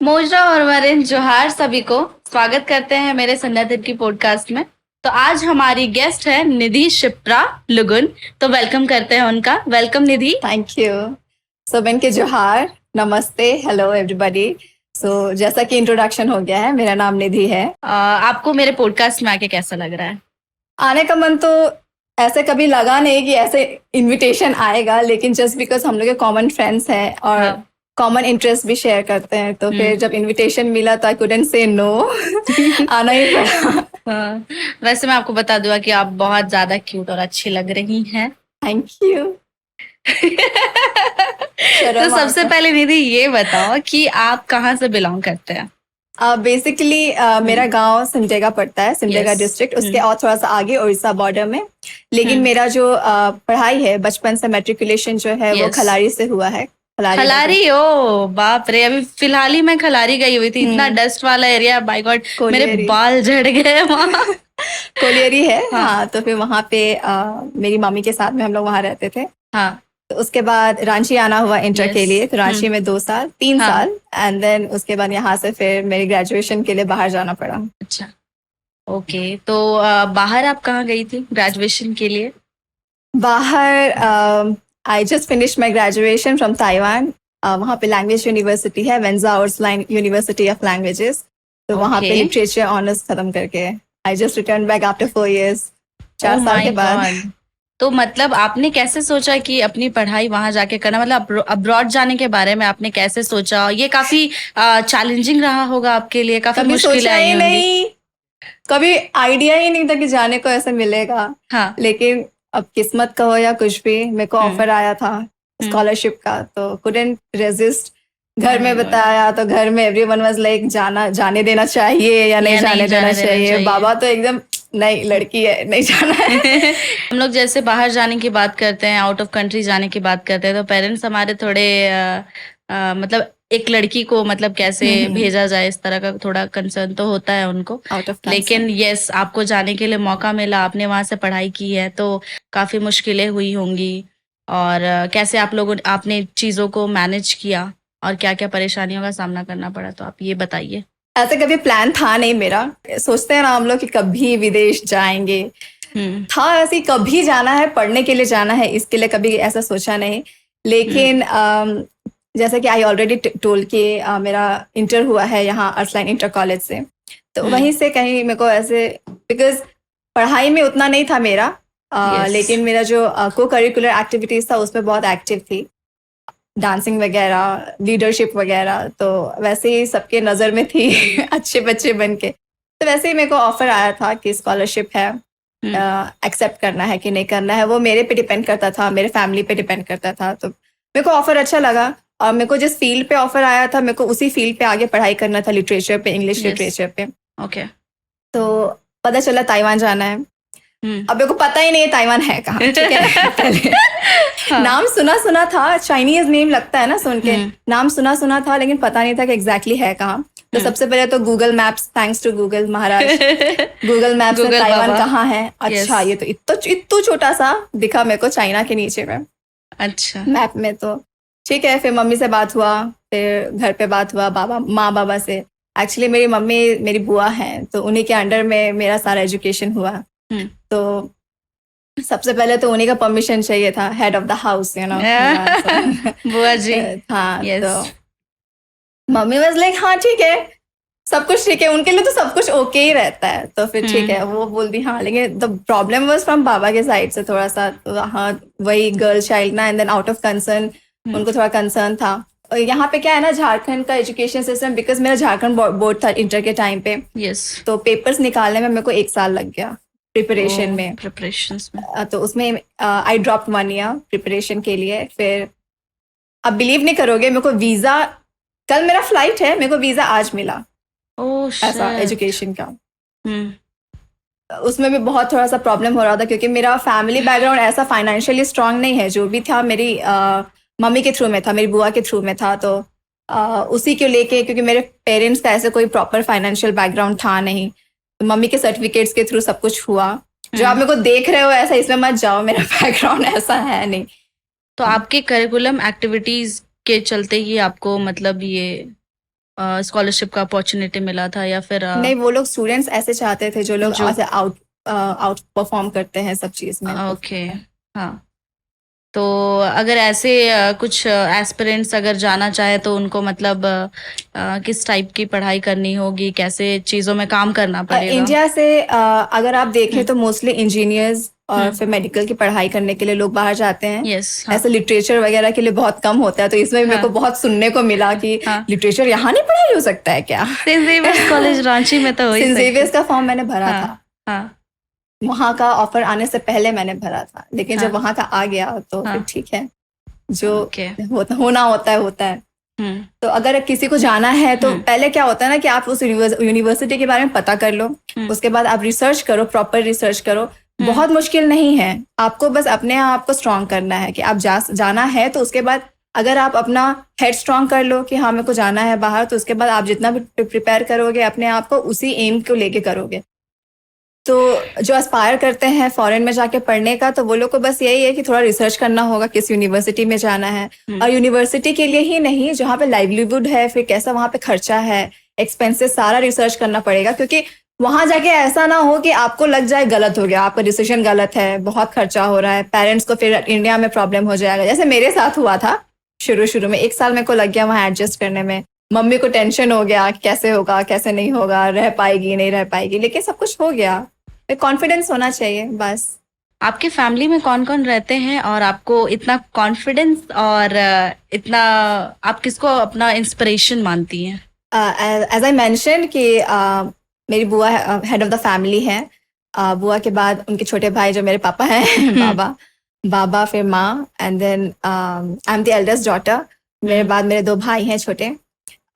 मोजरा और वरिन जोहार सभी को। स्वागत करते हैं मेरे संध्या की पॉडकास्ट में। तो आज हमारी गेस्ट है निधि शिप्रा लुगुन। तो वेलकम करते हैं उनका। Welcome Nidhi. Thank you. सबन के जोहार, नमस्ते, हेलो एवरीबॉडी। जैसा कि इंट्रोडक्शन हो गया है, मेरा नाम निधि है। आपको मेरे पॉडकास्ट में आके कैसा लग रहा है? आने का मन तो ऐसे कभी लगा नहीं कि ऐसे इनविटेशन आएगा, लेकिन जस्ट बिकॉज हम लोग के कॉमन फ्रेंड्स हैं और कॉमन इंटरेस्ट भी शेयर करते हैं, तो फिर जब इनविटेशन मिला तो आई कुडंट से नो। आना ही पड़ा। वैसे मैं आपको बता दूंगा कि आप बहुत ज्यादा क्यूट और अच्छी लग रही हैं। Thank you. तो सबसे पहले निधि ये बताओ कि आप कहाँ से बिलोंग करते हैं? बेसिकली मेरा गांव सिमडेगा पड़ता है, सिमडेगा डिस्ट्रिक्ट, उसके और थोड़ा सा आगे उड़ीसा बॉर्डर में। लेकिन मेरा जो पढ़ाई है बचपन से, मेट्रिकुलेशन जो है वो खलारी से हुआ है। खलारी? ओ बाप रे, अभी फिलहाल ही मैं खलारी गई हुई थी। इतना डस्ट वाला एरिया, बाय गॉड मेरे बाल झड़ गए वहाँ। कोलियरी है। हाँ, तो फिर वहाँ पे मेरी मम्मी के साथ में हम लोग वहाँ रहते थे। हाँ। तो उसके बाद रांची आना हुआ इंटर के लिए, तो रांची में 2 साल 3 साल, एंड देन उसके बाद यहाँ से फिर मेरी ग्रेजुएशन के लिए बाहर जाना पड़ा। अच्छा, ओके। तो बाहर आप कहाँ गई थी ग्रेजुएशन के लिए? बाहर I just finish my graduation from Taiwan. वहाँ पे लैंग्वेज यूनिवर्सिटी है, वेंजा ओर्सलाइन यूनिवर्सिटी ऑफ लैंग्वेजेस। तो वहाँ पे लिटरेचर ऑनर्स खत्म करके I just return back after 4 years, 4 साल के बाद। तो मतलब आपने कैसे सोचा कि अपनी पढ़ाई वहां जाके करना, मतलब अब्रॉड जाने के बारे में आपने कैसे सोचा? ये काफी चैलेंजिंग रहा होगा आपके लिए, काफी मुश्किल आई होंगी। नहीं, कभी आइडिया ही नहीं था कि जाने को ऐसे मिलेगा। हाँ। लेकिन अब किस्मत का हो या कुछ भी, मेरे को ऑफर आया था स्कॉलरशिप का, तो कुडंट रेजिस्ट। घर में बताया तो घर में एवरीवन वाज लाइक जाने देना चाहिए या नहीं जाने देना चाहिए। बाबा तो एकदम नहीं, लड़की है, नहीं जाना है। हम लोग जैसे बाहर जाने की बात करते हैं, आउट ऑफ कंट्री जाने की बात करते हैं, तो पेरेंट्स हमारे थोड़े मतलब एक लड़की को मतलब कैसे भेजा जाए, इस तरह का थोड़ा कंसर्न तो होता है उनको। लेकिन यस, आपको जाने के लिए मौका मिला, आपने वहां से पढ़ाई की है, तो काफी मुश्किलें हुई होंगी। और कैसे आप लोगों आपने चीजों को मैनेज किया और क्या क्या परेशानियों का सामना करना पड़ा, तो आप ये बताइए। ऐसे कभी प्लान था नहीं मेरा। सोचते हैं ना हम लोग कि कभी विदेश जाएंगे, था ऐसे कभी जाना है, पढ़ने के लिए जाना है, इसके लिए कभी ऐसा सोचा नहीं। लेकिन जैसे कि आई ऑलरेडी टोल के मेरा इंटर हुआ है यहाँ अरसलाइन इंटर कॉलेज से, तो वहीं से कहीं मेरे को ऐसे, बिकॉज पढ़ाई में उतना नहीं था मेरा, लेकिन मेरा जो को करिकुलर एक्टिविटीज था उसमें बहुत एक्टिव थी, डांसिंग वगैरह, लीडरशिप वगैरह। तो वैसे ही सबके नज़र में थी अच्छे बच्चे बन के। तो वैसे ही मेरे को ऑफर आया था कि स्कॉलरशिप है, एक्सेप्ट करना है कि नहीं करना है, वो मेरे पे डिपेंड करता था, मेरे फैमिली पे डिपेंड करता था। तो मेरे को ऑफर अच्छा लगा और मेरे को जिस फील्ड पे ऑफर आया था, मेरे को उसी फील्ड पे आगे पढ़ाई करना था, लिटरेचर पे, इंग्लिश लिटरेचर पे। ओके। तो पता चला ताइवान जाना है। अब मेरे को पता ही नहीं है ताइवान है कहाँ, ठीक है। पहले नाम सुना था, चाइनीज नेम लगता है ना सुन के, नाम सुना था, लेकिन पता नहीं था कि एग्जैक्टली है कहाँ। तो सबसे पहले तो Google maps, thanks to Google महाराज, गूगल मैप्स में ताइवान कहाँ है। अच्छा, ये तो इतना छोटा सा दिखा मेरे को चाइना के नीचे में, अच्छा, मैप में। तो ठीक है, फिर मम्मी से बात हुआ, फिर घर पे बात हुआ माँ बाबा से। एक्चुअली मेरी मम्मी मेरी बुआ हैं, तो उन्हीं के अंडर में मेरा सारा एजुकेशन हुआ। तो सबसे पहले तो उन्हीं का परमिशन चाहिए था, head of the house, you know, बुआ जी। हाँ, तो मम्मी वाज लाइक हाँ ठीक है, सब कुछ ठीक है, उनके लिए तो सब कुछ ओके ही रहता है। तो फिर ठीक है, वो बोलती हाँ। लेकिन द प्रॉब्लम वाज फ्रॉम बाबा के साइड से थोड़ा सा, तो हाँ वही गर्ल चाइल्ड ना, and then out of concern, उनको थोड़ा कंसर्न था। और यहाँ पे क्या है ना, झारखंड का एजुकेशन सिस्टम, बिकॉज मेरा झारखंड बोर्ड था इंटर के टाइम पे, तो पेपर्स निकालने में मेरे को 1 साल लग गया प्रिपरेशन में, तो उसमें आई ड्रॉप 1 year प्रिपरेशन के लिए। फिर अब बिलीव नहीं करोगे, मेरे को वीजा, कल मेरा फ्लाइट है, मेरे को वीजा आज मिला। ऐसा एजुकेशन का। उसमें भी बहुत थोड़ा सा प्रॉब्लम हो रहा था, क्योंकि मेरा फैमिली बैकग्राउंड ऐसा फाइनेंशियली स्ट्रांग नहीं है। जो भी था मेरी मम्मी के थ्रू में था, मेरी बुआ के थ्रू में था, तो उसी को लेके, क्योंकि मेरे पेरेंट्स का ऐसे कोई प्रॉपर फाइनेंशियल बैकग्राउंड था नहीं, तो मम्मी के सर्टिफिकेट्स के थ्रू सब कुछ हुआ। जो आप मेरे को देख रहे हो ऐसा, इसमें मत जाओ, मेरा बैकग्राउंड ऐसा है नहीं। तो आपके करिकुलम एक्टिविटीज के चलते ही आपको मतलब ये स्कॉलरशिप का अपॉर्चुनिटी मिला था या फिर नहीं, वो लोग स्टूडेंट्स ऐसे चाहते थे जो लोग जो ऐसे आउट परफॉर्म करते हैं सब चीज में। ओके हाँ। तो अगर ऐसे कुछ एस्पिरेंट्स अगर जाना चाहे तो उनको मतलब किस टाइप की पढ़ाई करनी होगी, कैसे चीजों में काम करना पड़ेगा? इंडिया से अगर आप देखें तो मोस्टली इंजीनियर्स और फिर मेडिकल की पढ़ाई करने के लिए लोग बाहर जाते हैं। यस हाँ ऐसे लिटरेचर वगैरह के लिए बहुत कम होता है, तो इसमें भी मेरे को बहुत सुनने को मिला कि हाँ। लिटरेचर यहाँ नहीं पढ़ाई हो सकता है क्या? सेंट जेवियर्स कॉलेज रांची में तो हो ही सेंट सकता है। जेवियर्स का फॉर्म मैंने भरा हाँ था, हाँ वहाँ का ऑफर आने से पहले मैंने भरा था, लेकिन जब हाँ वहाँ का आ गया तो फिर हाँ ठीक है, जो ओके होना होता है होता है। हम्म तो अगर किसी को जाना है तो पहले क्या होता है ना कि आप उस यूनिवर्सिटी के बारे में पता कर लो, उसके बाद आप रिसर्च करो, प्रॉपर रिसर्च करो। बहुत मुश्किल नहीं है, आपको बस अपने आप को स्ट्रांग करना है कि आप जाना है। तो उसके बाद अगर आप अपना हेड स्ट्रांग कर लो कि हाँ मेरे को जाना है बाहर, तो उसके बाद आप जितना भी प्रिपेयर करोगे अपने आप को उसी एम को लेके करोगे। तो जो एस्पायर करते हैं फॉरेन में जाके पढ़ने का, तो वो लोग को बस यही है कि थोड़ा रिसर्च करना होगा किस यूनिवर्सिटी में जाना है, और यूनिवर्सिटी के लिए ही नहीं, जहाँ पे लाइवलीहुड है, फिर कैसा वहाँ पे खर्चा है, एक्सपेंसेस, सारा रिसर्च करना पड़ेगा। क्योंकि वहां जाके ऐसा ना हो कि आपको लग जाए गलत हो गया, आपका डिसीजन गलत है, बहुत खर्चा हो रहा है, पेरेंट्स को फिर इंडिया में प्रॉब्लम हो जाएगा। जैसे मेरे साथ हुआ था शुरू में 1 साल मेरे को लग गया वहाँ एडजस्ट करने में। मम्मी को टेंशन हो गया कैसे होगा कैसे नहीं होगा, रह पाएगी नहीं रह पाएगी, लेकिन सब कुछ हो गया। कॉन्फिडेंस होना चाहिए बस। आपके फैमिली में कौन कौन रहते हैं और आपको इतना कॉन्फिडेंस और इतना आप किसको अपना इंस्पिरेशन मानती हैं? एज आई मेंशन कि मेरी बुआ हेड ऑफ द फैमिली है। बुआ के बाद उनके छोटे भाई जो मेरे पापा हैं बाबा फिर माँ, and then I am the eldest daughter. मेरे बाद मेरे 2 भाई हैं छोटे।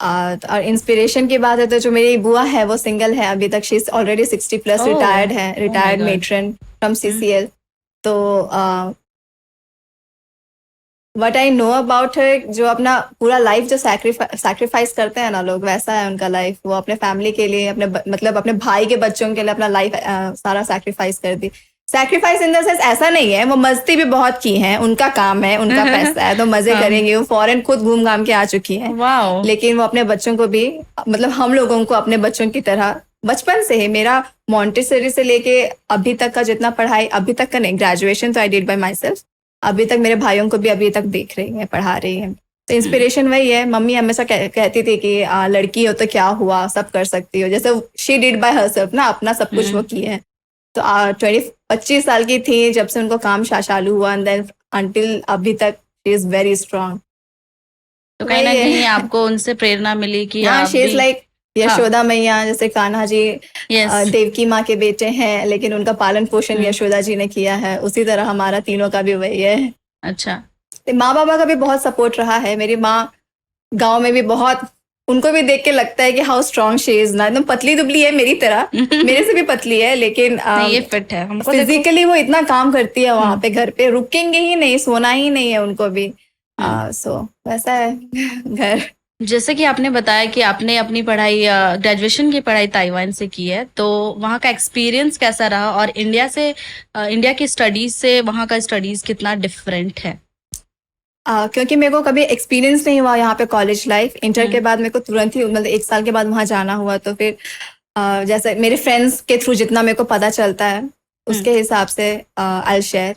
और इंस्पिरेशन की बात है तो जो मेरी बुआ है वो सिंगल है अभी तक, शी इज ऑलरेडी 60+ रिटायर्ड है, रिटायर्ड मेट्रन फ्रॉम CCL। तो what I know about her, जो अपना पूरा लाइफ जो सैक्रिफाइस करते हैं ना लोग, वैसा है उनका लाइफ। वो अपने फैमिली के लिए, मतलब अपने भाई के बच्चों के लिए अपना लाइफ सारा सैक्रिफाइस कर दी। सैक्रिफाइस इन द सेंस ऐसा नहीं है, वो मस्ती भी बहुत की है, उनका काम है, उनका पैसा है तो मजे करेंगे। वो फॉरेन खुद घूम घाम के आ चुकी है, लेकिन वो अपने बच्चों को भी, मतलब हम लोगों को अपने बच्चों की तरह बचपन से ही, मेरा मॉन्टेसरी से लेके अभी तक का जितना पढ़ाई, अभी तक का नहीं, ग्रेजुएशन तो I did bye my self, अभी तक मेरे भाइयों को भी अभी तक देख रही है, पढ़ा रही है। तो इंस्पिरेशन वही है। मम्मी हमेशा कहती थी कि लड़की हो तो क्या हुआ, सब कर सकती हो, जैसे शी डिड बाय हरसेल्फ ना, अपना सब कुछ वो की है। तो 25 साल की थी जब से उनको काम चालू हुआ, एंड देन अंटिल अभी तक शी इज वेरी स्ट्रांग। तो कहीं ना कहीं आपको उनसे प्रेरणा मिली कि हाँ, शी इज लाइक यशोदा मैया, जैसे कान्हा जी देवकी माँ के बेटे हैं, लेकिन उनका पालन पोषण यशोदा जी ने किया है, उसी तरह हमारा तीनों का भी वही है। अच्छा, तो माँ बाबा का भी बहुत सपोर्ट रहा है। मेरी माँ गांव में भी बहुत, उनको भी देख के लगता है कि हाउ स्ट्रांग शी इज ना, एकदम पतली दुबली है मेरी तरह, मेरे से भी पतली है, लेकिन ये फिट है। फिजिकली वो इतना काम करती है वहां पे, घर पे रुकेंगे ही नहीं, सोना ही नहीं है उनको भी। सो वैसा है घर। जैसे कि आपने बताया कि आपने अपनी पढ़ाई, ग्रेजुएशन की पढ़ाई ताइवान से की है, तो वहाँ का एक्सपीरियंस कैसा रहा और इंडिया की स्टडीज से वहाँ का स्टडीज कितना डिफरेंट है? क्योंकि मेरे को कभी एक्सपीरियंस नहीं हुआ यहाँ पे कॉलेज लाइफ, इंटर के बाद मेरे को तुरंत ही, मतलब 1 साल के बाद वहाँ जाना हुआ। तो फिर जैसे मेरे फ्रेंड्स के थ्रू जितना मेरे को पता चलता है उसके हिसाब से आई विल शेयर।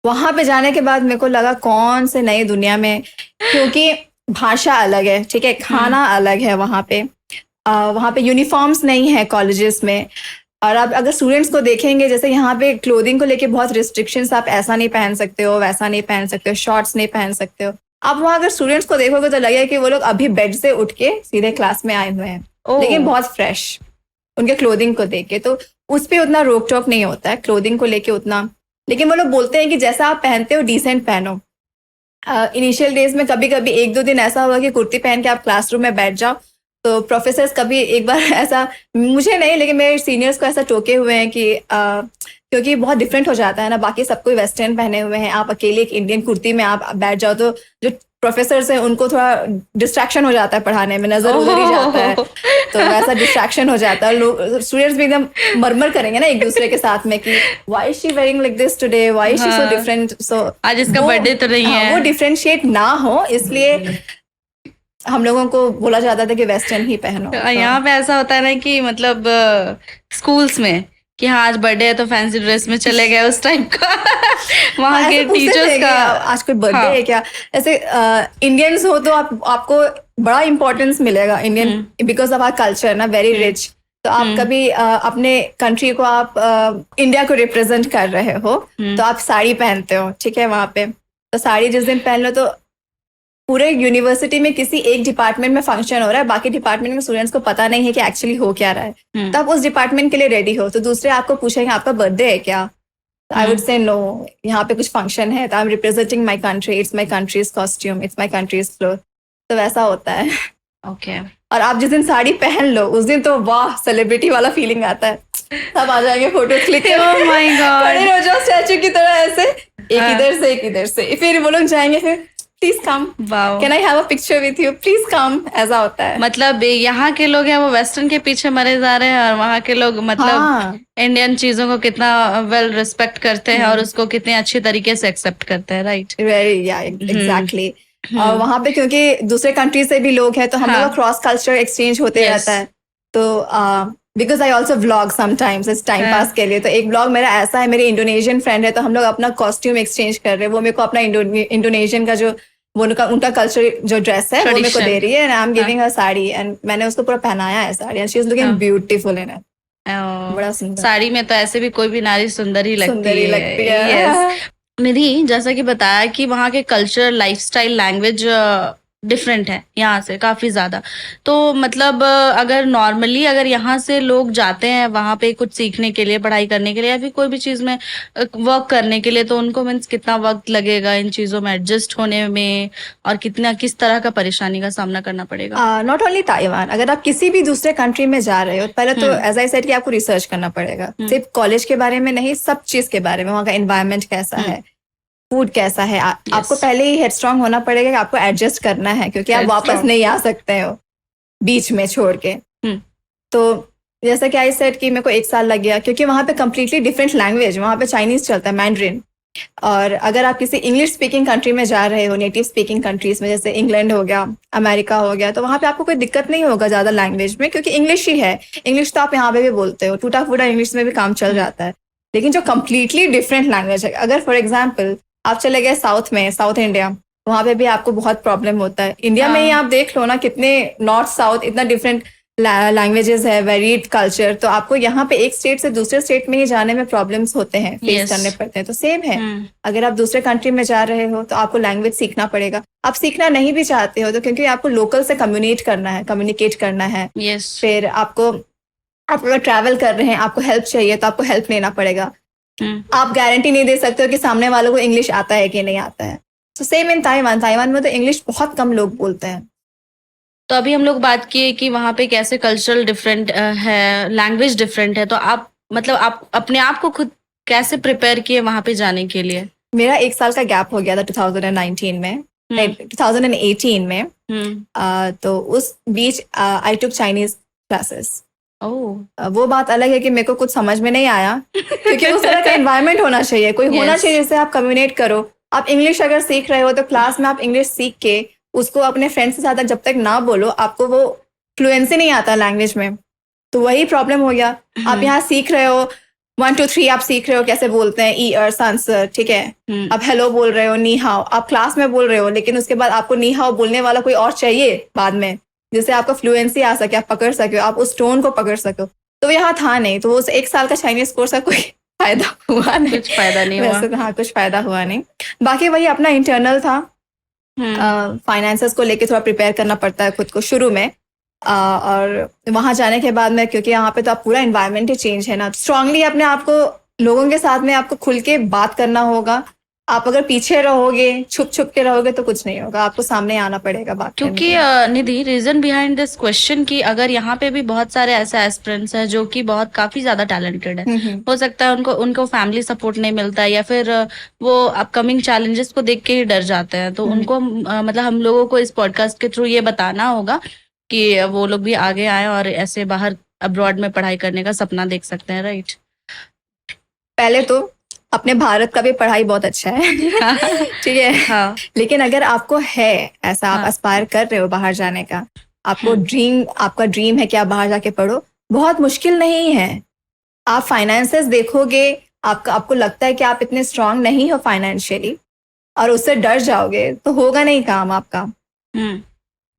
वहाँ पे जाने के बाद मेरे को लगा कौन से नई दुनिया में, क्योंकि भाषा अलग है, ठीक है, खाना अलग है वहाँ पे यूनिफॉर्म्स नहीं है कॉलेजेस में। और आप अगर स्टूडेंट्स को देखेंगे, जैसे यहाँ पे क्लोथिंग को लेके बहुत रिस्ट्रिक्शंस, आप ऐसा नहीं पहन सकते हो, वैसा नहीं पहन सकते हो, शॉर्ट्स नहीं पहन सकते हो। आप वहाँ अगर स्टूडेंट्स को देखोगे तो लगेगा कि वो लोग अभी बेड से उठ के सीधे क्लास में आए हुए हैं, लेकिन बहुत फ्रेश उनके क्लोथिंग को देख के। तो उस पर उतना रोक टोक नहीं होता है क्लोथिंग को लेके उतना, लेकिन वो लोग बोलते हैं कि जैसा आप पहनते हो डिसेंट पहनो। इनिशियल डेज में कभी कभी 1-2 दिन ऐसा हुआ कि कुर्ती पहन के आप क्लासरूम में बैठ जाओ, तो प्रोफेसर्स कभी एक बार ऐसा, मुझे नहीं लेकिन मेरे सीनियर्स को ऐसा टोके हुए हैं कि क्योंकि बहुत डिफरेंट हो जाता है ना, बाकी सब कोई वेस्टर्न पहने हुए हैं, आप अकेले एक इंडियन कुर्ती में आप बैठ जाओ, तो जो प्रोफेसर्स हैं उनको थोड़ा डिस्ट्रैक्शन हो जाता है पढ़ाने में, नजर उधर ही जाता है, तो वैसा डिस्ट्रैक्शन हो जाता है। लोग स्टूडेंट्स भी एकदम मरमर करेंगे ना एक दूसरे के साथ में कि why is she wearing like this today, why is she so different. So आज इसका बर्थडे तो नहीं है, वो डिफरेंशिएट ना हो, इसलिए हम लोगों को बोला जाता था कि वेस्टर्न ही पहनो। यहाँ पे ऐसा होता है ना कि मतलब स्कूल्स में कि हाँ आज बर्थडे है तो फैंसी ड्रेस में चले गए उस टाइप का। वहाँ हाँ, के ऐसे पूछते टीचर्स थे कि का आज कोई बर्थडे हाँ है क्या। ऐसे इंडियंस हो तो आपको बड़ा इंपॉर्टेंस मिलेगा Indian, because of our culture ना वेरी रिच। तो आप कभी अपने कंट्री को आप इंडिया को रिप्रेजेंट कर रहे हो तो आप साड़ी पहनते हो, ठीक है। वहां पे तो साड़ी जिस दिन पहन लो तो पूरे यूनिवर्सिटी में किसी एक डिपार्टमेंट में फंक्शन हो रहा है, बाकी डिपार्टमेंट में स्टूडेंट्स को पता नहीं है कि एक्चुअली हो क्या रहा है। तो आप उस डिपार्टमेंट के लिए रेडी हो तो दूसरे आपको पूछेंगे आपका बर्थडे है क्या, आई वुड से नो, यहाँ पे कुछ फंक्शन है तो I am representing my country, it's my countries costume, it's my countries cloth. तो वैसा होता है। ओके और आप जिस दिन साड़ी पहन लो उस दिन तो वाह सेलिब्रिटी वाला फीलिंग आता है, सब आ जाएंगे photo click Oh my God. खड़े हो जाओ स्टैचू की तरह ऐसे, एक इधर से एक इधर से, फिर वो लोग जाएंगे फिर please come, wow can I have a picture with you, please come, ऐसा होता है। मतलब यहाँ के लोग हैं वो वेस्टर्न के पीछे मरे जा रहे हैं और वहाँ के लोग मतलब हाँ इंडियन चीजों को कितना वेल रिस्पेक्ट करते हैं और उसको कितने अच्छे तरीके से एक्सेप्ट करते हैं, राइट। वेरी या एग्जैक्टली। और वहां पे क्योंकि दूसरे कंट्री से भी लोग हैं तो हम लोग का क्रॉस कल्चर एक्सचेंज होते Yes. रहता है। तो because I also vlog sometimes इस टाइम हाँ. पास के लिए, तो एक व्लॉग मेरा ऐसा है, मेरी इंडोनेशियन फ्रेंड है तो हम लोग अपना कॉस्ट्यूम एक्सचेंज कर रहे हैं। वो मेरे को अपना इंडोनेशियन का जो वो उनका कल्चर जो ड्रेस है वो मेरे को Tradition. दे रही है, and I am giving her sari, and मैंने उसको पूरा पहनाया है sari, and she is looking beautiful in it. बड़ा सुंदर, साड़ी में तो ऐसे भी कोई भी नारी सुंदर ही सुंदर लगती है। यस निधि, जैसा कि बताया कि वहाँ के कल्चर, लाइफस्टाइल, लैंग्वेज डिफरेंट है यहाँ से काफी ज्यादा। तो मतलब अगर नॉर्मली अगर यहाँ से लोग जाते हैं वहाँ पे कुछ सीखने के लिए, पढ़ाई करने के लिए या फिर कोई भी चीज में वर्क करने के लिए, तो उनको मीन्स कितना वक्त लगेगा इन चीजों में एडजस्ट होने में और किस तरह का परेशानी का सामना करना पड़ेगा? नॉट ओनली ताइवान, अगर आप किसी भी दूसरे कंट्री में जा रहे हो पहले तो एज आई सेड कि आपको रिसर्च करना पड़ेगा, सिर्फ कॉलेज के बारे में नहीं, सब चीज के बारे में, वहाँ का एनवायरनमेंट कैसा है, फूड कैसा है। आपको पहले ही हेडस्ट्रॉन्ग होना पड़ेगा कि आपको एडजस्ट करना है, क्योंकि आप वापस नहीं आ सकते हो बीच में छोड़ के। तो जैसा कि आई सेड कि मेरे को 1 साल लग गया, क्योंकि वहाँ पे कम्प्लीटली डिफरेंट लैंग्वेज, वहाँ पे चाइनीज चलता है, मैंड्रिन। और अगर आप किसी इंग्लिश स्पीकिंग कंट्री में जा रहे हो, नेटिव स्पीकिंग कंट्रीज में, जैसे इंग्लैंड हो गया, अमेरिका हो गया, तो वहाँ पे आपको कोई दिक्कत नहीं होगा ज्यादा लैंग्वेज में, क्योंकि इंग्लिश ही है। इंग्लिश तो आप यहाँ पे भी बोलते हो, टूटा फूटा इंग्लिश में भी काम चल जाता है। लेकिन जो कम्प्लीटली डिफरेंट लैंग्वेज है, अगर फॉर एग्जाम्पल आप चले गए साउथ में, साउथ इंडिया, वहाँ पे भी आपको बहुत प्रॉब्लम होता है। इंडिया में ही आप देख लो ना, कितने नॉर्थ साउथ इतना डिफरेंट लैंग्वेजेस है, वेरिड कल्चर, तो आपको यहाँ पे एक स्टेट से दूसरे स्टेट में ही जाने में प्रॉब्लम्स होते हैं, फेस करने पड़ते हैं। तो सेम है, अगर आप दूसरे कंट्री में जा रहे हो तो आपको लैंग्वेज सीखना पड़ेगा। आप सीखना नहीं भी चाहते हो तो क्योंकि आपको लोकल से कम्युनिकेट करना है। फिर आप अगर ट्रैवल कर रहे हैं, आपको हेल्प चाहिए तो आपको हेल्प लेना पड़ेगा। आप गारंटी नहीं दे सकते हो कि सामने वालों को इंग्लिश आता है कि नहीं आता है। तो सेम इन ताइवान में तो इंग्लिश बहुत कम लोग बोलते हैं। तो अभी हम लोग बात किए कि वहाँ पे कैसे कल्चरल डिफरेंट है, लैंग्वेज डिफरेंट है, तो आप मतलब आप अपने आप को खुद कैसे प्रिपेयर किए वहाँ पे जाने के लिए? मेरा 1 साल का गैप हो गया था 2019 में, 2018 में। तो उस बीच आई टुक चाइनीज क्लासेस। वो बात अलग है कि मेरे को कुछ समझ में नहीं आया, क्योंकि उस तरह का एनवायरनमेंट होना चाहिए, कोई होना चाहिए जिससे आप कम्युनिकेट करो। आप इंग्लिश अगर सीख रहे हो तो क्लास में आप इंग्लिश सीख के उसको अपने फ्रेंड्स के साथ जब तक ना बोलो, आपको वो फ्लुएंसी नहीं आता लैंग्वेज में, तो वही प्रॉब्लम हो गया। आप यहाँ सीख रहे हो 1 2 3 आप सीख रहे हो कैसे बोलते हैं, ई अर सांसर, ठीक है। आप हेलो बोल रहे हो, नी हाओ, आप क्लास में बोल रहे हो, लेकिन उसके बाद आपको नी हाओ बोलने वाला कोई और चाहिए बाद में, जिससे आपका फ्लुएंसी आ सके, आप पकड़ सके, आप उस टोन को पकड़ सको। तो यहाँ था नहीं, तो उस 1 साल का चाइनीज कोर्स का कोई फायदा हुआ नहीं, कुछ फायदा नहीं हुआ। वैसे तो हाँ, कुछ फायदा हुआ नहीं। बाकी वही अपना इंटरनल था, फाइनेंसेस को लेके थोड़ा प्रिपेयर करना पड़ता है खुद को शुरू में। और वहां जाने के बाद में, क्योंकि यहाँ पे तो आप पूरा एनवायरनमेंट ही चेंज है ना, स्ट्रांगली अपने आप को लोगों के साथ में आपको खुल के बात करना होगा। आप अगर पीछे रहोगे, छुप के रहोगे तो कुछ नहीं होगा, आपको सामने आना पड़ेगा बात करने के लिए। क्योंकि निधि, रीजन बिहाइंड दिस क्वेश्चन कि अगर यहाँ पे भी बहुत सारे ऐसे एस्पिरेंट्स हैं जो कि बहुत काफी ज्यादा टैलेंटेड है, हो सकता है उनको फैमिली सपोर्ट नहीं मिलता है, या फिर वो अपकमिंग चैलेंजेस को देख के ही डर जाते हैं, तो उनको मतलब हम लोगों को इस पॉडकास्ट के थ्रू ये बताना होगा कि वो लोग भी आगे आए और ऐसे बाहर अब्रॉड में पढ़ाई करने का सपना देख सकते हैं, राइट? पहले तो अपने भारत का भी पढ़ाई बहुत अच्छा है ठीक है। हाँ लेकिन अगर आपको है ऐसा, आप हाँ एस्पायर कर रहे हो बाहर जाने का, आपको हम्म आपका ड्रीम है कि आप बाहर जाके पढ़ो, बहुत मुश्किल नहीं है। आप फाइनेंसेस देखोगे, आपको लगता है कि आप इतने स्ट्रांग नहीं हो फाइनेंशियली और उससे डर जाओगे तो होगा नहीं काम आपका। हम्म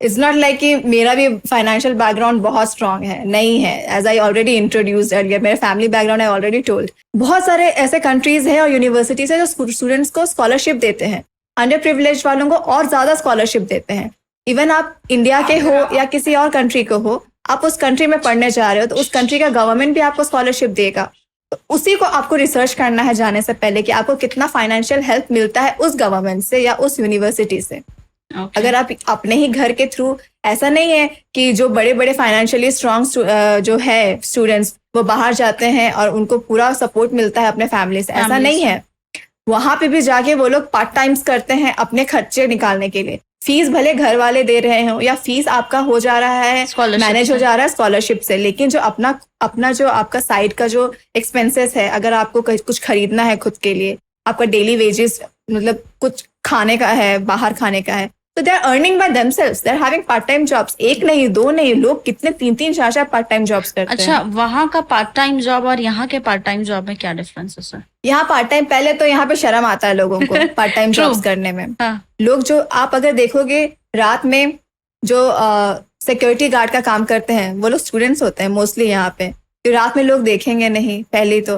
इट्स नॉट लाइक कि मेरा भी फाइनेंशियल बैकग्राउंड बहुत स्ट्रांग है, नहीं है। As I already introduced earlier, मेरे family background I already told. बहुत सारे ऐसे कंट्रीज है और यूनिवर्सिटीज है जो स्टूडेंट्स को स्कॉलरशिप देते हैं, अंडर प्रिविलेज वालों को और ज्यादा स्कॉलरशिप देते हैं। इवन आप इंडिया के हो या किसी और कंट्री को हो, आप उस कंट्री में पढ़ने जा रहे हो तो उस कंट्री का गवर्नमेंट भी आपको स्कॉलरशिप देगा। तो उसी को आपको रिसर्च करना है जाने से पहले कि आपको कितना फाइनेंशियल हेल्प मिलता है उस गवर्नमेंट से या उस यूनिवर्सिटी से। Okay. अगर आप अपने ही घर के थ्रू, ऐसा नहीं है कि जो बड़े बड़े फाइनेंशियली स्ट्रांग जो है स्टूडेंट्स वो बाहर जाते हैं और उनको पूरा सपोर्ट मिलता है अपने फैमिली से, ऐसा नहीं है। वहां पे भी जाके वो लोग पार्ट टाइम्स करते हैं अपने खर्चे निकालने के लिए। फीस भले घर वाले दे रहे हो या फीस आपका हो जा रहा है, मैनेज हो जा रहा है स्कॉलरशिप से, लेकिन जो अपना जो आपका साइड का जो एक्सपेंसेस है, अगर आपको कुछ खरीदना है खुद के लिए, आपका डेली वेजेस मतलब कुछ खाने का है, बाहर खाने का है, तो they are earning by themselves, they are having part time jobs. एक नहीं, दो नहीं, लोग कितने 3-3 4-4 पार्ट टाइम जॉब्स करते हैं। अच्छा, वहाँ का पार्ट टाइम जॉब और यहाँ के पार्ट टाइम जॉब में क्या डिफरेंस है सर? यहाँ पार्ट टाइम, पहले तो यहाँ पे शर्म आता है लोगों को पार्ट टाइम जॉब्स करने में। लोग जो आप अगर देखोगे रात में जो सिक्योरिटी गार्ड का काम करते हैं वो लोग स्टूडेंट्स होते हैं मोस्टली यहाँ पे। तो रात में लोग देखेंगे नहीं, पहली तो,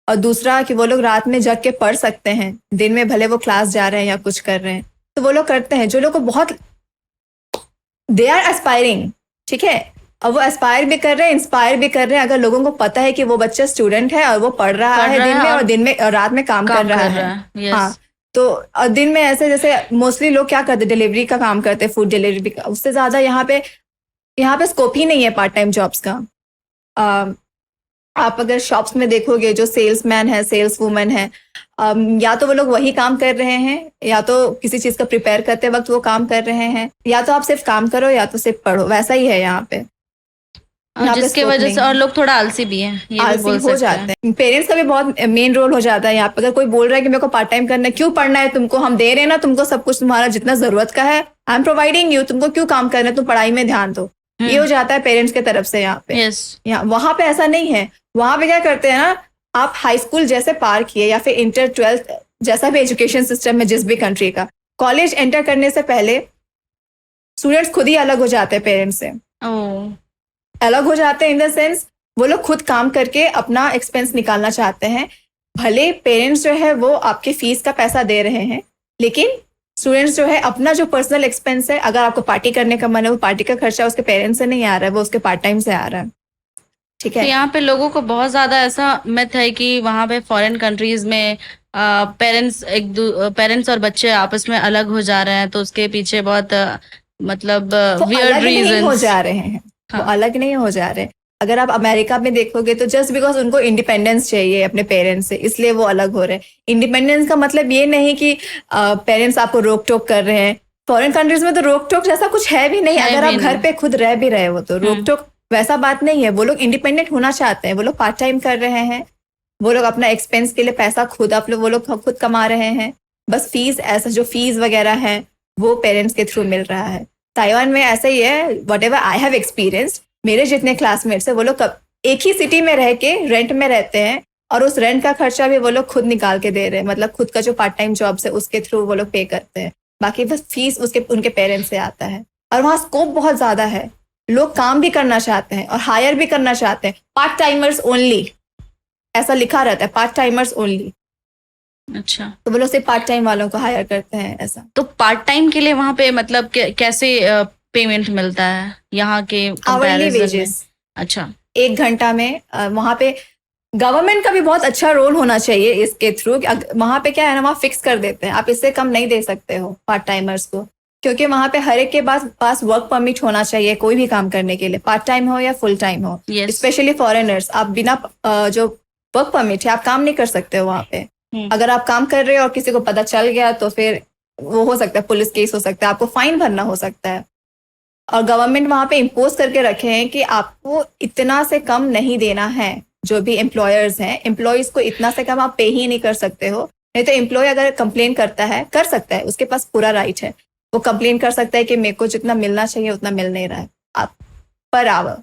और दूसरा कि वो लोग रात में जग के पढ़ सकते हैं, दिन में भले वो क्लास जा रहे हैं या कुछ कर रहे हैं, तो वो लोग करते हैं। जो लोग को बहुत, दे आर एस्पायरिंग, ठीक है, और वो एस्पायर भी कर रहे हैं, इंस्पायर भी कर रहे हैं। अगर लोगों को पता है कि वो बच्चा स्टूडेंट है और वो पढ़ रहा है दिन में और रात में काम कर रहा है। हाँ, तो और दिन में ऐसे जैसे मोस्टली लोग क्या करते हैं, डिलीवरी का काम करते हैं, फूड डिलीवरी का, उससे ज्यादा यहाँ पे स्कोप ही नहीं है पार्ट टाइम जॉब्स का। आप अगर शॉप्स में देखोगे, जो सेल्समैन है, सेल्स वुमेन है, या तो वो लोग वही काम कर रहे हैं, या तो किसी चीज का प्रिपेयर करते वक्त वो काम कर रहे हैं, या तो आप सिर्फ काम करो या तो सिर्फ पढ़ो, वैसा ही है यहाँ पे। जिसके वजह से और लोग थोड़ा आलसी भी हैं, ये आलसी हो जाते हैं। पेरेंट्स का भी बहुत मेन रोल हो जाता है यहाँ पे। अगर कोई बोल रहा है कि मेरे को पार्ट टाइम करना है, क्यों पढ़ना है तुमको, हम दे रहे हैं ना तुमको सब कुछ, तुम्हारा जितना जरूरत का है आई एम प्रोवाइडिंग यू, तुमको क्यों काम करना है, तुम पढ़ाई में ध्यान दो। ये हो जाता है पेरेंट्स की तरफ से यहाँ पे। यहाँ वहां पे ऐसा नहीं है। वहां पे क्या करते हैं ना, आप हाई स्कूल जैसे पार किए या फिर इंटर 12th जैसा भी एजुकेशन सिस्टम है जिस भी कंट्री का, कॉलेज एंटर करने से पहले स्टूडेंट्स खुद ही अलग हो जाते हैं पेरेंट्स से। अलग हो जाते हैं इन द सेंस वो लोग खुद काम करके अपना एक्सपेंस निकालना चाहते हैं। भले पेरेंट्स जो है वो आपके फीस का पैसा दे रहे हैं, लेकिन स्टूडेंट्स जो है अपना जो पर्सनल एक्सपेंस है, अगर आपको पार्टी करने का मन है, वो पार्टी का खर्चा उसके पेरेंट्स से नहीं आ रहा है, वो उसके पार्ट टाइम से आ रहा है। ठीक है, तो यहाँ पे लोगों को बहुत ज्यादा ऐसा मिथ है कि वहाँ पे फॉरेन कंट्रीज में पेरेंट्स और बच्चे आपस में अलग हो जा रहे हैं, तो उसके पीछे बहुत मतलब वियर्ड रीजंस हो जा रहे हैं। वो अलग नहीं हो जा रहे। अगर आप अमेरिका में देखोगे तो जस्ट बिकॉज उनको इंडिपेंडेंस चाहिए अपने पेरेंट्स से, इसलिए वो अलग हो रहे हैं। इंडिपेंडेंस का मतलब ये नहीं कि पेरेंट्स आपको रोक टोक कर रहे हैं। फॉरेन कंट्रीज में तो रोक टोक जैसा कुछ है भी नहीं। अगर आप घर पे खुद रह भी रहे हो तो रोक टोक वैसा बात नहीं है। वो लोग इंडिपेंडेंट होना चाहते हैं, वो लोग पार्ट टाइम कर रहे हैं, वो लोग अपना एक्सपेंस के लिए पैसा खुद वो लोग खुद कमा रहे हैं। बस फीस, ऐसा जो फीस वगैरह है वो पेरेंट्स के थ्रू मिल रहा है। ताइवान में ऐसा ही है। What ever I have experienced, मेरे जितने क्लासमेट्स है वो लोग एक ही सिटी में रह के रेंट में रहते हैं, और उस रेंट का खर्चा भी वो लोग खुद निकाल के दे रहे हैं। मतलब खुद का जो पार्ट टाइम जॉब है उसके थ्रू वो लोग पे करते हैं, बाकी बस फीस उनके पेरेंट्स से आता है। और वहाँ स्कोप बहुत ज्यादा है, लोग काम भी करना चाहते हैं और हायर भी करना चाहते हैं। पार्ट टाइमर्स ओनली ऐसा लिखा रहता है, पार्ट टाइमर्स ओनली। अच्छा, तो वो लोग सिर्फ पार्ट टाइम वालों को हायर करते हैं ऐसा। तो पार्ट टाइम के लिए वहाँ पे मतलब कैसे पेमेंट मिलता है यहाँ के आवरली वेजेस? अच्छा, 1 घंटा में। वहाँ पे गवर्नमेंट का भी बहुत अच्छा रोल होना चाहिए इसके थ्रू। वहाँ पे क्या है ना, वहाँ फिक्स कर देते हैं आप इससे कम नहीं दे सकते हो पार्ट टाइमर्स को, क्योंकि वहाँ पे हर एक के पास वर्क परमिट होना चाहिए कोई भी काम करने के लिए, पार्ट टाइम हो या फुल टाइम हो। स्पेशली फॉरेनर्स, आप बिना जो वर्क परमिट है आप काम नहीं कर सकते हो वहाँ पे। अगर आप काम कर रहे हो और किसी को पता चल गया तो फिर वो हो सकता है पुलिस केस हो सकता है, आपको फाइन भरना हो सकता है। और गवर्नमेंट वहां पे इम्पोज करके रखे हैं कि आपको इतना से कम नहीं देना है। जो भी एम्प्लॉयर्स हैं, एम्प्लॉयज को इतना से कम आप पे ही नहीं कर सकते हो। नहीं तो एम्प्लॉय अगर कंप्लेन करता है, कर सकता है, उसके पास पूरा राइट है, वो कंप्लेन कर सकता है कि मेरे को जितना मिलना चाहिए उतना मिल नहीं रहा है आप पर आवर।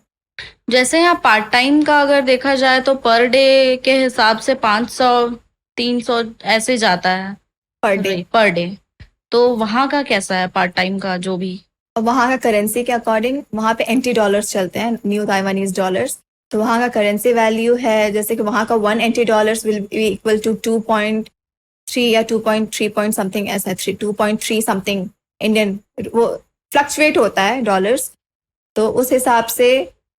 जैसे यहाँ पार्ट टाइम का अगर देखा जाए तो पर डे के हिसाब से 500-300 ऐसे जाता है पर डे। तो वहाँ का कैसा है पार्ट टाइम का जो भी? वहाँ का करेंसी के अकॉर्डिंग वहाँ पे NT डॉलर्स चलते हैं, न्यू ताइवानीज डॉलर्स। तो वहाँ का करेंसी वैल्यू है, जैसे कि वहाँ का 1 NT dollars will be equal to 2.3 या 2.3 पॉइंट समथिंग, ऐसा 2.3 समथिंग इंडियन, वो फ्लक्चुएट होता है डॉलर्स। तो उस हिसाब से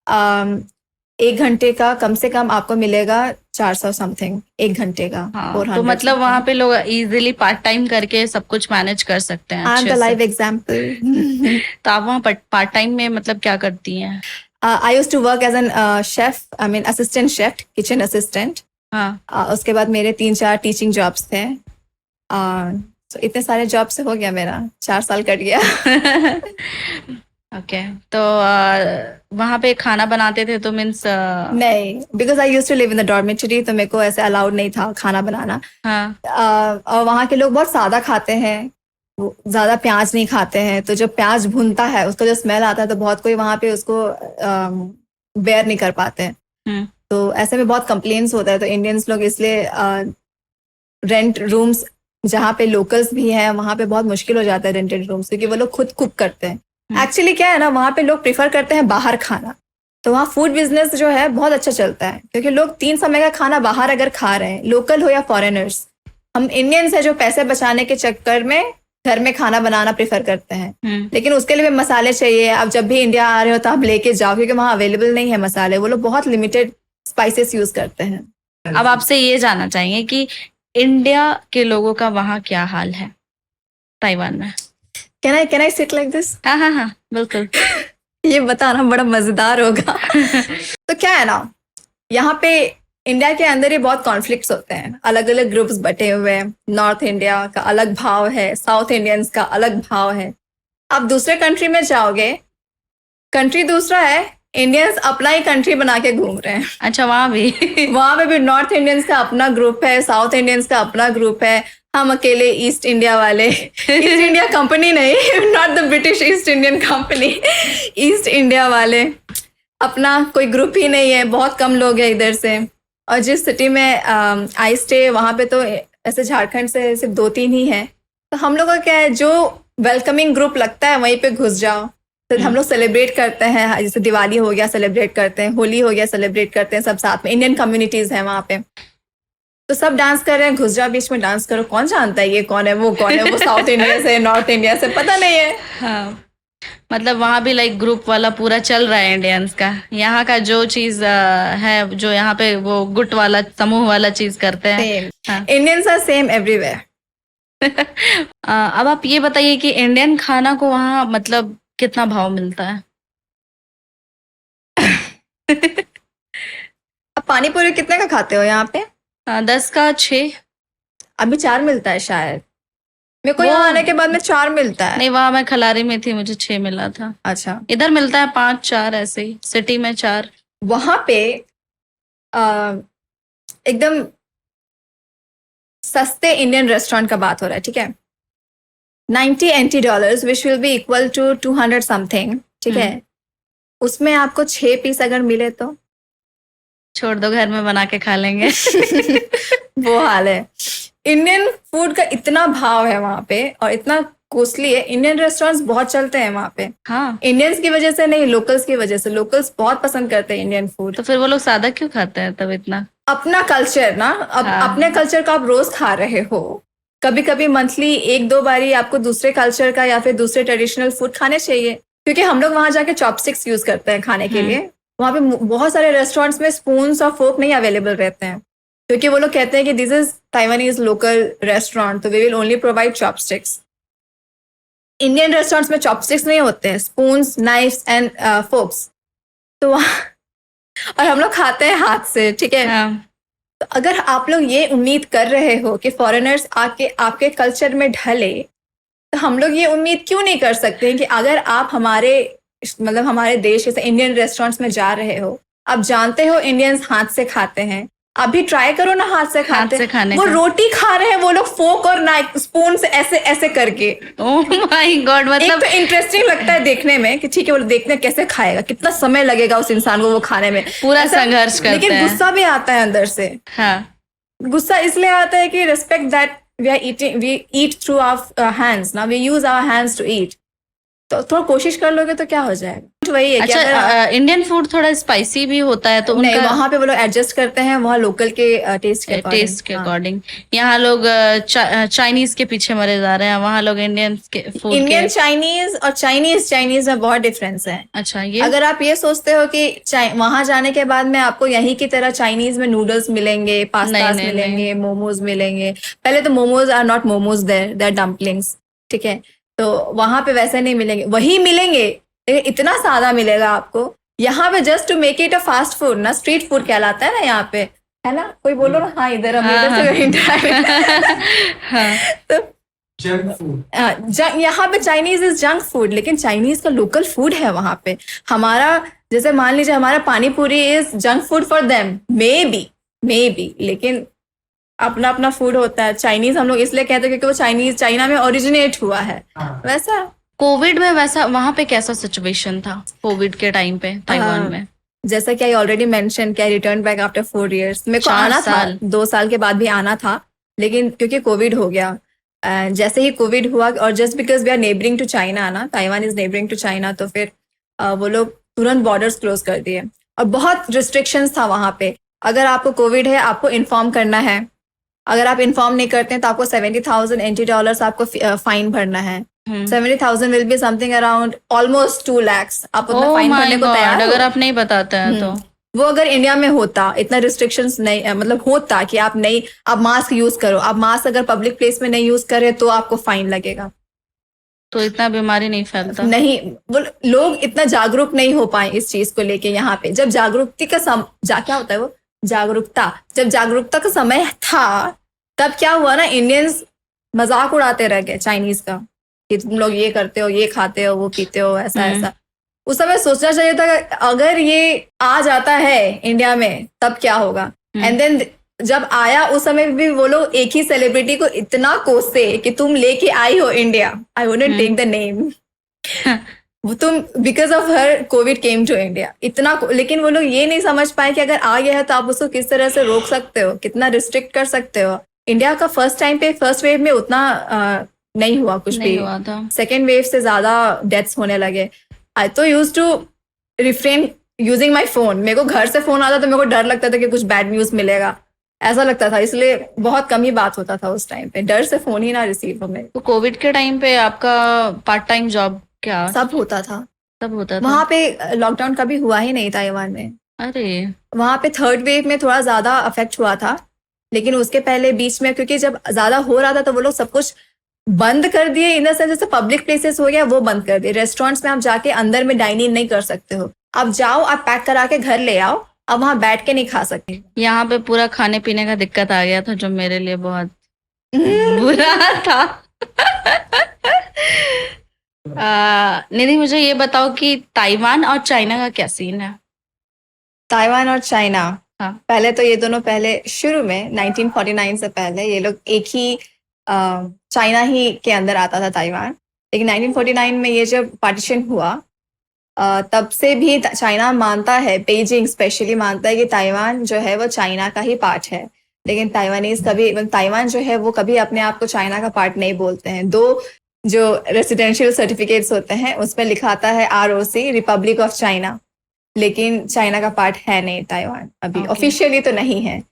1 घंटे का कम से कम आपको मिलेगा 400 समथिंग 1 घंटे का। हाँ, तो मतलब वहाँ पे लोग इजीली पार्ट टाइम करके सब कुछ मैनेज कर सकते हैं अच्छे से। Live example. तो आप वहाँ पार्ट टाइम में मतलब क्या करती हैं? I used to work as an chef, I mean assistant chef, kitchen assistant. हाँ। उसके बाद मेरे 3-4 टीचिंग जॉब्स थे। तो इतने सारे जॉब से हो गया मेरा 4 साल कट गया। ओके, तो वहाँ पे खाना बनाते थे तो मीन्स नहीं, because I use to live in the dormitory, तो मेरे को ऐसे अलाउड नहीं था खाना बनाना। हाँ। और वहाँ के लोग बहुत सादा खाते हैं, वो ज्यादा प्याज नहीं खाते हैं। तो जब प्याज भुनता है उसका जो स्मेल आता है तो बहुत कोई वहाँ पे उसको बेयर नहीं कर पाते हैं। तो ऐसे में बहुत कंप्लेन्स होता है। तो इंडियंस लोग इसलिए रेंट रूम्स, जहाँ पे लोकल्स भी हैं, वहाँ पे बहुत मुश्किल हो जाता है रेंटेड रूम्स, क्योंकि वो लोग खुद कुक करते हैं। एक्चुअली क्या है ना, वहाँ पे लोग प्रेफर करते हैं बाहर खाना। तो वहाँ फूड बिजनेस जो है बहुत अच्छा चलता है, क्योंकि लोग 3 समय का खाना बाहर अगर खा रहे हैं, लोकल हो या फॉरेनर्स। हम इंडियंस है जो पैसे बचाने के चक्कर में घर में खाना बनाना प्रेफर करते हैं, लेकिन उसके लिए भी मसाले चाहिए। अब जब भी इंडिया आ रहे हो तो आप लेके जाओ, क्योंकि वहाँ अवेलेबल नहीं है मसाले, वो लोग बहुत लिमिटेड स्पाइसेस यूज करते हैं। अब आपसे ये जानना चाहेंगे कि इंडिया के लोगों का वहाँ क्या हाल है ताइवान में? Can I sit like this? हाँ, बिल्कुल। ये बताना बड़ा मजेदार होगा। तो क्या है ना, यहाँ पे इंडिया के अंदर ही बहुत कॉन्फ्लिक्ट्स होते हैं, अलग अलग ग्रुप्स बटे हुए हैं। नॉर्थ इंडिया का अलग भाव है, साउथ इंडियंस का अलग भाव है। आप दूसरे कंट्री में जाओगे, कंट्री दूसरा है, इंडियंस अपना ही कंट्री बना के घूम रहे हैं। अच्छा, वहाँ पे भी नॉर्थ इंडियंस का अपना ग्रुप है, साउथ इंडियंस का अपना ग्रुप है। हम अकेले ईस्ट इंडिया वाले, ईस्ट इंडिया कंपनी नहीं, not the British east Indian company, east India वाले अपना कोई ग्रुप ही नहीं है, बहुत कम लोग हैं इधर से। और जिस सिटी में आई स्टे, वहाँ पे तो ऐसे झारखंड से सिर्फ 2-3 ही है। तो हम लोग का क्या है, जो वेलकमिंग ग्रुप लगता है वहीं पे घुस जाओ। तो हम लोग सेलिब्रेट करते हैं, जैसे दिवाली हो गया सेलिब्रेट करते हैं, होली हो गया सेलिब्रेट करते हैं सब साथ में। इंडियन कम्युनिटीज हैं वहाँ पे, तो सब डांस कर रहे हैं, घुस जाओ बीच में डांस करो। कौन जानता है ये कौन है, वो कौन है, वो साउथ इंडिया से नॉर्थ इंडिया से, पता नहीं है। हाँ, मतलब वहाँ भी लाइक ग्रुप वाला पूरा चल रहा है इंडियंस का। यहाँ का जो चीज है, जो यहाँ पे वो गुट वाला समूह वाला चीज करते हैं। Indians are same everywhere. अब आप ये बताइए कि इंडियन खाना को वहाँ मतलब कितना भाव मिलता है? अब पानी पूरी कितने का खाते हो यहाँ पे? 10 का 6। अभी 4 मिलता है शायद, मेरे को यहाँ आने के बाद में 4 मिलता है। नहीं, वहाँ मैं खलारी में थी, मुझे 6 मिला था। अच्छा, इधर मिलता है 5-4, ऐसे ही सिटी में 4। वहां पे एकदम सस्ते इंडियन रेस्टोरेंट का बात हो रहा है, ठीक है। 90 NT dollars which will be equal to 200 something, ठीक है। उसमें आपको 6 पीस अगर मिले तो छोड़ दो, घर में बना के खा लेंगे। वो हाल है। इंडियन फूड का इतना भाव है वहाँ पे और इतना कॉस्टली है। इंडियन रेस्टोरेंट्स बहुत चलते हैं वहाँ पे। हाँ, इंडियंस की वजह से नहीं, लोकल्स की वजह से। लोकल्स बहुत पसंद करते हैं इंडियन फूड। तो फिर वो लोग सादा क्यों खाते हैं तब इतना? अपना कल्चर ना, अब अपने कल्चर का आप रोज खा रहे हो, कभी कभी मंथली 1-2 बारी आपको दूसरे कल्चर का या फिर दूसरे ट्रेडिशनल फूड खाने चाहिए। क्योंकि हम लोग वहां जाके चॉपस्टिक्स यूज करते हैं खाने के लिए। वहाँ पे बहुत सारे रेस्टोरेंट्स में स्पून्स और फोर्क नहीं अवेलेबल रहते हैं, क्योंकि वो लोग कहते हैं कि this is Taiwanese local restaurant, तो we will only provide chopsticks. Indian restaurants में चॉपस्टिक्स नहीं होते हैं, स्पून्स, नाइफ्स एंड फोर्क्स। तो और हम लोग खाते हैं हाथ से, ठीक है। तो अगर आप लोग ये उम्मीद कर रहे हो कि फॉरेनर्स आके आपके कल्चर में ढले, तो हम लोग ये उम्मीद क्यों नहीं कर सकते हैं कि अगर आप हमारे देश जैसे इंडियन रेस्टोरेंट्स में जा रहे हो आप जानते हो इंडियंस हाथ से खाते हैं, आप भी ट्राई करो ना हाथ से खाते से खाने वो का। रोटी खा रहे हैं वो लोग फोक और नाइफ स्पून से ऐसे ऐसे करके। ओह माय गॉड, एक मतलब तो इंटरेस्टिंग लगता है देखने में कि ठीक है वो देखने कैसे खाएगा, कितना समय लगेगा उस इंसान को वो खाने में, पूरा ऐसा- संघर्ष करते लेकिन हैं। गुस्सा भी आता है अंदर से। हाँ, गुस्सा इसलिए आता है कि respect that we eat through our hands ना, we use our hands to eat. तो थोड़ा कोशिश कर लोगे तो क्या हो जाएगा। वही है कि अगर अच्छा, इंडियन फूड थोड़ा स्पाइसी भी होता है तो नहीं, उनका वहां पे वो लोग एडजस्ट करते हैं वहाँ लोकल के टेस्ट के अकॉर्डिंग। टेस्ट के अकॉर्डिंग। यहाँ लोग चाइनीज के पीछे मरे जा रहे हैं, वहाँ लोग इंडियन के फूड के। इंडियन चाइनीज और चाइनीज में बहुत डिफरेंस है। अच्छा, ये अगर आप ये सोचते हो कि वहां जाने के बाद में आपको यहीं की तरह चाइनीज में नूडल्स मिलेंगे, पास्तास नहीं, मिलेंगे, मोमोज मिलेंगे। पहले तो momos are not momos, they're dumplings, ठीक है। तो वहां पे वैसे नहीं मिलेंगे, वही मिलेंगे लेकिन इतना सादा मिलेगा आपको। यहाँ पे just to make it a fast food ना, स्ट्रीट फूड कहलाता है ना यहाँ पे, है ना। कोई बोलो ना हाँ इधर हम इधर से तो जंक फूड, यहाँ पे चाइनीज इज जंक फूड, लेकिन चाइनीज का लोकल फूड है वहां पे। हमारा जैसे मान लीजिए हमारा पानी पूरी is junk food for them, may be, लेकिन अपना अपना फूड होता है। चाइनीज हम लोग इसलिए कहते हैं क्योंकि वो चाइना में ओरिजिनेट हुआ है। वैसा कोविड में वैसा वहां पे कैसा सिचुएशन था कोविड के टाइम पे ताइवान में? जैसा कि आई ऑलरेडी मेंशन कि आई रिटर्न बैक आफ्टर 4 years। मेरे को 4 आना था, साल। 2 साल के बाद भी आना था, लेकिन क्योंकि कोविड हो गया, जैसे ही कोविड हुआ और just because we are neighbouring to China ना, Taiwan is neighbouring to China, तो फिर वो लोग तुरंत बॉर्डर्स क्लोज कर दिए और बहुत रिस्ट्रिक्शंस था वहां पे। अगर आपको कोविड है आपको इन्फॉर्म करना है, अगर आप इन्फॉर्म नहीं करते हैं तो आपको $70,000 NT आपको फाइन भरना है। 70,000 will be something around almost 2 lakhs। आप उतना Oh फाइन my भरने को God, तैयार हो? अगर आप नहीं बताते हैं तो वो अगर इंडिया में होता, इतना रिस्ट्रिक्शंस नहीं, मतलब होता कि आप मास्क यूज करो, आप मास्क अगर पब्लिक प्लेस में नहीं यूज करे तो आपको फाइन लगेगा। तो इतना बीमारी नहीं फैलता। नहीं, वो लोग इतना जागरूक नहीं हो पाए इस चीज को लेके। यहाँ पे जब क्या होता है वो जागरूकता, जब जागरूकता का समय था तब क्या हुआ ना, इंडियंस मजाक उड़ाते रह गए चाइनीज का कि तुम लोग ये करते हो, ये खाते हो, वो पीते हो, ऐसा ऐसा। उस समय सोचना चाहिए था अगर ये आ जाता है इंडिया में तब क्या होगा। एंड देन जब आया उस समय भी वो लोग एक ही सेलिब्रिटी को इतना कोसे कि तुम लेके आई हो India, I wouldn't take the name, वो तुम because of her COVID came to India, इतना लेकिन वो लोग ये नहीं समझ पाए कि अगर आ गया है तो आप उसको किस तरह से रोक सकते हो, कितना रिस्ट्रिक्ट कर सकते हो। इंडिया का फर्स्ट वेव में उतना नहीं हुआ कुछ नहीं भी, हुआ था। सेकेंड वेव से ज्यादा डेथ्स होने लगे। आई तो use to refrain using my phone. मेरे को घर से फोन आता तो मेरे को डर लगता था कि कुछ बैड न्यूज मिलेगा, ऐसा लगता था, इसलिए बहुत कम ही बात होता था उस टाइम पे, डर से फोन ही ना रिसीव हो। मेरे तो कोविड के टाइम पे आपका पार्ट टाइम जॉब क्या सब होता था सब होता था? वहां पे। लॉकडाउन कभी हुआ ही नहीं ताइवान में। अरे वहां पे थर्ड वेव में थोड़ा ज्यादा अफेक्ट हुआ था, लेकिन उसके पहले बीच में क्योंकि जब ज्यादा हो रहा था तो वो लोग सब कुछ बंद कर दिए। इन द सेंस जैसे पब्लिक प्लेसेस हो गया वो बंद कर दिए। रेस्टोरेंट्स में आप जाके अंदर में डाइन इन नहीं कर सकते हो, आप जाओ आप पैक करा के घर ले आओ, अब वहां बैठ के नहीं खा सकते। यहाँ पे पूरा खाने पीने का दिक्कत आ गया था जो मेरे लिए बहुत बुरा था। निधि मुझे ये बताओ कि ताइवान और चाइना का क्या सीन है? ताइवान और चाइना, हाँ। पहले तो ये दोनों पहले शुरू में 1949 से पहले ये लोग एक ही चाइना ही के अंदर आता था ताइवान। लेकिन 1949 में ये जब पार्टीशन हुआ तब से भी चाइना मानता है, बीजिंग स्पेशली मानता है कि ताइवान जो है वो चाइना का ही पार्ट है। लेकिन ताइवान जो है वो कभी अपने आप को चाइना का पार्ट नहीं बोलते हैं। दो जो रेसिडेंशियल सर्टिफिकेट्स होते हैं उसमें लिखा आता है ROC, रिपब्लिक ऑफ चाइना, लेकिन चाइना का पार्ट है नहीं ताइवान अभी, ऑफिशियली तो नहीं है।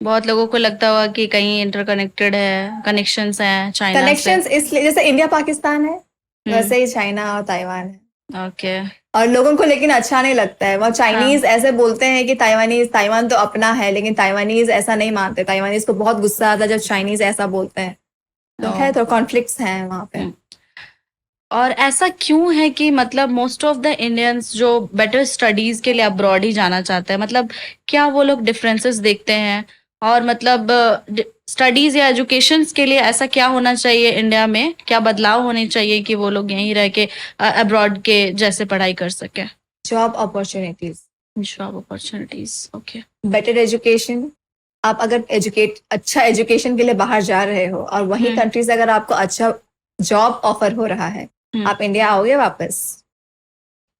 बहुत लोगों को लगता होगा कि कहीं इंटरकनेक्टेड है, कनेक्शंस हैं चाइना से। कनेक्शंस इसलिए जैसे इंडिया पाकिस्तान है वैसे ही चाइना और ताइवान है। ओके। और लोगों को लेकिन अच्छा नहीं लगता है, वो चाइनीज ऐसे बोलते हैं कि ताइवान तो अपना है, लेकिन ताइवानीज ऐसा नहीं मानते। ताइवानीज को बहुत गुस्सा आता है जब चाइनीज ऐसा बोलते हैं। तो है तो कॉन्फ्लिक्ट्स हैं वहाँ पे। और ऐसा क्यों है कि मतलब मोस्ट ऑफ द इंडियंस जो बेटर स्टडीज के लिए अब्रॉड ही जाना चाहते हैं, मतलब क्या वो लोग डिफरेंसेस देखते हैं? और मतलब स्टडीज या एजुकेशन के लिए ऐसा क्या होना चाहिए इंडिया में, क्या बदलाव होने चाहिए कि वो लोग यहीं रह के अब्रॉड के जैसे पढ़ाई कर सके? Job opportunities, job opportunities, okay. Better education. आप अगर अच्छा एजुकेशन के लिए बाहर जा रहे हो और वही कंट्रीज अगर आपको अच्छा जॉब ऑफर हो रहा है, आप इंडिया आओगे वापस?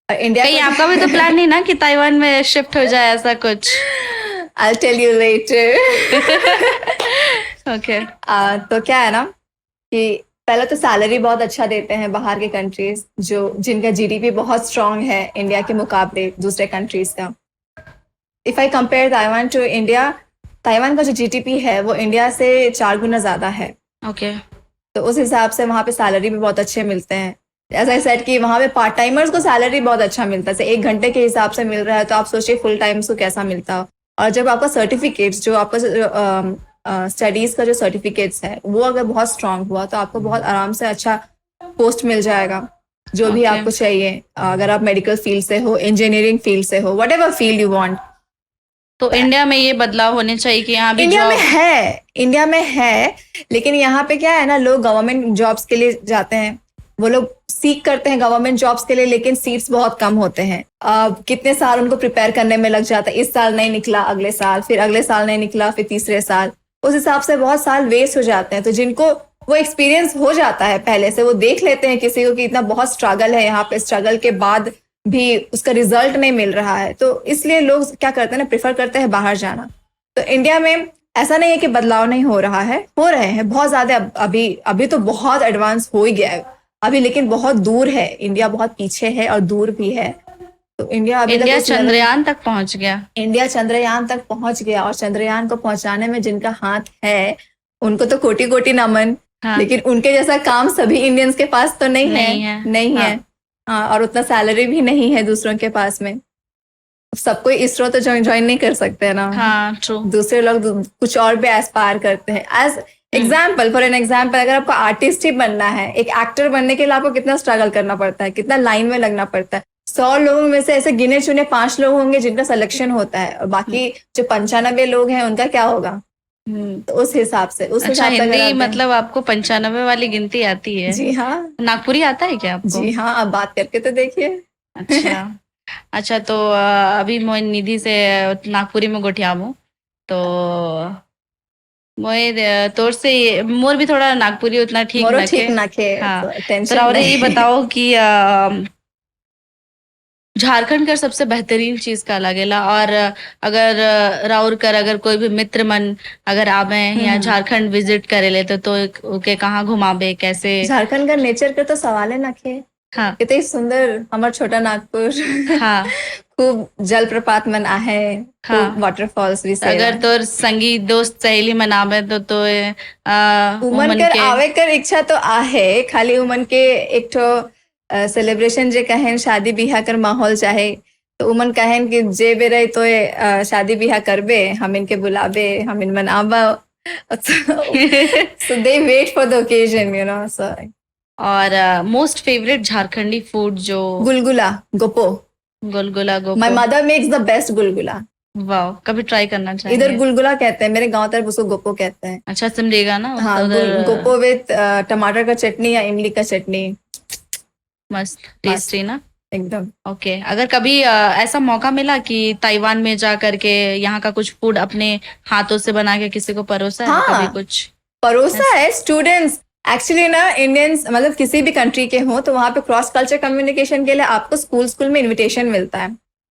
और इंडिया कहीं आपका भी तो प्लान नहीं ना कि ताइवान में शिफ्ट हो जाए ऐसा कुछ? I'll tell you later. Okay. तो क्या है ना कि पहले तो सैलरी बहुत अच्छा देते हैं बाहर के कंट्रीज, जो जिनका जीडीपी बहुत स्ट्रांग है इंडिया के मुकाबले दूसरे कंट्रीज का। If I compare Taiwan to India, Taiwan का जो जीडीपी है वो इंडिया से 4 गुना ज्यादा है। ओके। तो उस हिसाब से वहाँ पे सैलरी भी बहुत अच्छे मिलते हैं। एज आई सेड कि वहाँ पे पार्ट टाइमर्स को सैलरी बहुत अच्छा मिलता है, 1 घंटे के हिसाब से मिल रहा है, तो आप सोचिए फुल टाइम्स को कैसा मिलता हो। और जब आपका सर्टिफिकेट्स, जो आपका स्टडीज का जो सर्टिफिकेट्स है वो अगर बहुत स्ट्रांग हुआ तो आपको बहुत आराम से अच्छा पोस्ट मिल जाएगा, जो भी आपको चाहिए। अगर आप मेडिकल फील्ड से हो, इंजीनियरिंग फील्ड से हो, what ever field you want. तो इंडिया में ये बदलाव होने चाहिए कि यहाँ भी इंडिया में है, लेकिन यहाँ पे क्या है ना, लोग गवर्नमेंट जॉब्स के लिए जाते हैं, वो लोग सीख करते हैं गवर्नमेंट जॉब्स के लिए, लेकिन सीट्स बहुत कम होते हैं। कितने साल उनको प्रिपेयर करने में लग जाता है, इस साल नहीं निकला, अगले साल, फिर अगले साल नहीं निकला, फिर तीसरे साल, उस हिसाब से बहुत साल वेस्ट हो जाते हैं। तो जिनको वो एक्सपीरियंस हो जाता है पहले से, वो देख लेते हैं किसी को कि इतना बहुत स्ट्रगल है यहाँ पे, स्ट्रगल के बाद भी उसका रिजल्ट नहीं मिल रहा है, तो इसलिए लोग क्या करते हैं ना, प्रेफर करते हैं बाहर जाना। तो इंडिया में ऐसा नहीं है कि बदलाव नहीं हो रहा है, हो रहे हैं बहुत ज्यादा। अभी तो बहुत एडवांस हो ही गया है अभी, लेकिन बहुत दूर है, इंडिया बहुत पीछे है और दूर भी है। तो इंडिया चंद्रयान तक पहुंच गया। इंडिया चंद्रयान तक पहुंच गया, और चंद्रयान को पहुंचाने में जिनका हाथ है उनको तो कोटि कोटि नमन। हाँ। लेकिन उनके जैसा काम सभी इंडियंस के पास तो नहीं है। हाँ, और उतना सैलरी भी नहीं है दूसरों के पास में। सब कोई इसरो तो ज्वाइन नहीं कर सकते ना। हाँ, ट्रू। दूसरे लोग कुछ और भी एस्पायर करते हैं। As example, for an example, अगर आपको आर्टिस्ट ही बनना है, एक एक्टर बनने के लिए आपको कितना स्ट्रगल करना पड़ता है, कितना लाइन में लगना पड़ता है। 100 लोगों में से ऐसे गिने चुने 5 लोग होंगे जिनका सिलेक्शन होता है, और बाकी जो 95 लोग हैं उनका क्या होगा? तो उस हिसाब से हिंदी मतलब आपको 95 वाली गिनती आती है? जी हाँ। नागपुरी आता है क्या आपको? जी हाँ, अब बात करके तो देखिए। अच्छा, तो अभी मैं निधि से नागपुरी में गोठियामू, तो मोए तोर से मोर भी थोड़ा नागपुरी उतना ठीक नखे। हाँ, तो और ये बताओ कि झारखंड का सबसे बेहतरीन चीज का लगेला, और अगर राउर कर अगर कोई भी मित्र मन अगर आवे या झारखंड विजिट करे ले तो ओके कहाँ घुमाबे, कैसे? झारखंड का नेचर का तो सवाल है नखे। हाँ, कितनी सुंदर हमारा छोटा नागपुर। हाँ, खूब जलप्रपात मन आहे, खूब वाटरफॉल्स भी से। अगर तो संगी दोस्त सहेली मन आवे तो उमन कर आवे कर इच्छा तो आहे, खाली उमन के एक ठो सेलिब्रेशन जे कहें शादी ब्याह कर माहौल चाहे, तो उमन कहें कि जे बे रहे तो शादी ब्याह करबे, हम इनके बुलाबे, हम इन मन आबा। So they wait for the occasion, you know. So और मोस्ट फेवरेट झारखंडी फूड जो? गुलगुला गोपो। My mother makes the best gulgula. वाह, कभी ट्राई करना चाहिए। इधर गुलगुला कहते हैं, मेरे गांव तरफ उसको गोपो कहते हैं। अच्छा, सिमडेगा ना? हाँ, गोपो विद टमाटर का चटनी या इमली का चटनी। मस्त टेस्टी ना एकदम। ओके, अगर कभी ऐसा मौका मिला कि ताइवान में जा करके यहाँ का कुछ फूड अपने हाथों से बना के किसी को परोसा है? हाँ, कभी कुछ परोसा है। स्टूडेंट्स एक्चुअली ना, इंडियंस मतलब किसी भी कंट्री के हो, तो वहाँ पे क्रॉस कल्चर कम्युनिकेशन के लिए आपको स्कूल में इनविटेशन मिलता है,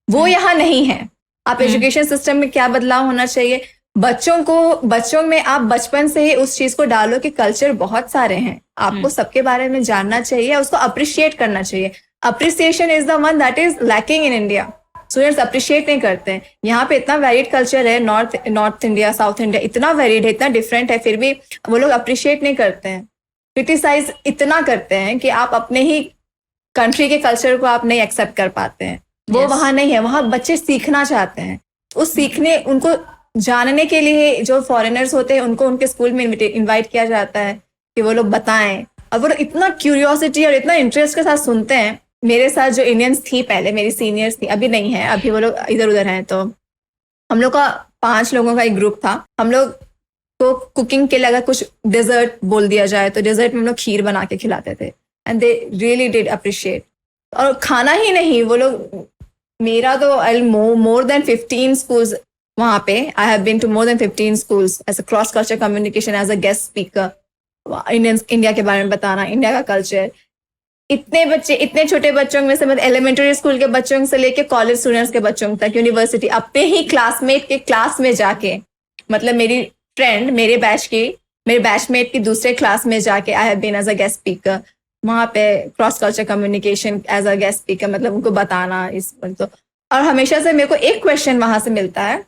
वो यहाँ नहीं है। आप एजुकेशन सिस्टम में क्या बदलाव होना चाहिए, बच्चों में आप बचपन से ही उस चीज को डालो कि कल्चर बहुत सारे हैं, आपको सबके बारे में जानना चाहिए, उसको अप्रिशिएट करना चाहिए। Appreciation is the one that is lacking in India. Students appreciate नहीं करते हैं। यहाँ पे इतना वेरिड कल्चर है, नॉर्थ इंडिया, साउथ इंडिया इतना वेरिड है, इतना डिफरेंट है, फिर भी वो लोग अप्रिशिएट नहीं करते हैं। क्रिटिसाइज इतना करते हैं कि आप अपने ही कंट्री के कल्चर को आप नहीं एक्सेप्ट कर पाते हैं। वो वहां नहीं है, वहां बच्चे सीखना चाहते हैं। उस सीखने, उनको जानने के लिए जो फॉरेनर्स होते हैं उनको उनके स्कूल में इनवाइट किया जाता है कि वो लोग बताएं, और वो लोग इतना क्यूरियोसिटी और इतना इंटरेस्ट के साथ सुनते हैं। मेरे साथ जो इंडियंस थी पहले, मेरी सीनियर्स थी, अभी नहीं है, अभी वो लोग इधर उधर हैं, तो हम लोग का 5 लोगों का एक ग्रुप था। हम लोग को कुकिंग के लिए अगर कुछ डेजर्ट बोल दिया जाए तो डेजर्ट में हम लोग खीर बना के खिलाते थे, and they really did appreciate. और खाना ही नहीं, वो लोग मेरा तो more than 15 schools वहाँ पे. I have been to more than 15 schools as a cross culture communication as a guest speaker. India के बारे में बताना, इंडिया का कल्चर. इतने बच्चे, इतने छोटे बच्चों में से, मतलब एलिमेंट्री स्कूल के बच्चों से लेके कॉलेज स्टूडेंट्स के बच्चों तक, यूनिवर्सिटी, अपने ही क्लासमेट के क्लास में जाके, मतलब मेरी फ्रेंड मेरे बैचमेट की दूसरे क्लास में जाके I have been as a guest speaker वहाँ पे cross culture communication as a guest speaker, मतलब उनको बताना इस तो. और हमेशा से मेरे को एक क्वेश्चन वहां से मिलता है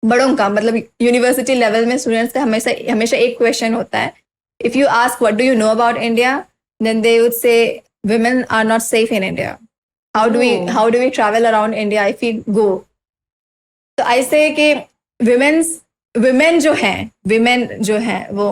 बड़ों का, मतलब यूनिवर्सिटी लेवल में स्टूडेंट्स का हमेशा एक क्वेश्चन होता है. If you ask what do you know about India, then they would say women are not safe in India. How do we travel around India if we go? तो ऐसे कि women जो हैं वो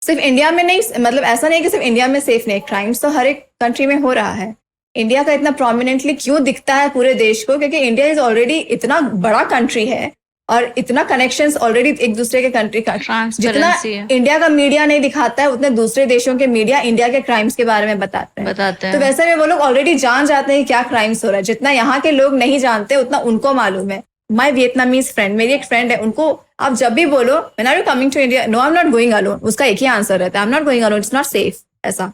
सिर्फ इंडिया में नहीं, मतलब ऐसा नहीं कि सिर्फ इंडिया में सेफ नहीं, क्राइम्स तो हर एक कंट्री में हो रहा है. इंडिया का इतना प्रोमिनेंटली क्यों दिखता है पूरे देश को? क्योंकि इंडिया इज ऑलरेडी इतना बड़ा कंट्री है और इतना कनेक्शंस ऑलरेडी एक दूसरे के कंट्री का. जितना इंडिया का मीडिया नहीं दिखाता है उतने दूसरे देशों के मीडिया इंडिया के क्राइम्स के बारे में बताते हैं. तो वैसे में वो लोग ऑलरेडी जान जाते हैं क्या क्राइम्स हो रहा है. जितना यहाँ के लोग नहीं जानते उतना उनको मालूम है. माई वियतनामीज फ्रेंड, मेरी एक फ्रेंड है, उनको आप जब भी बोलो when are you coming to India, no I am not going alone, उसका एक ही आंसर रहता है, I am not going alone, it's not safe. ऐसा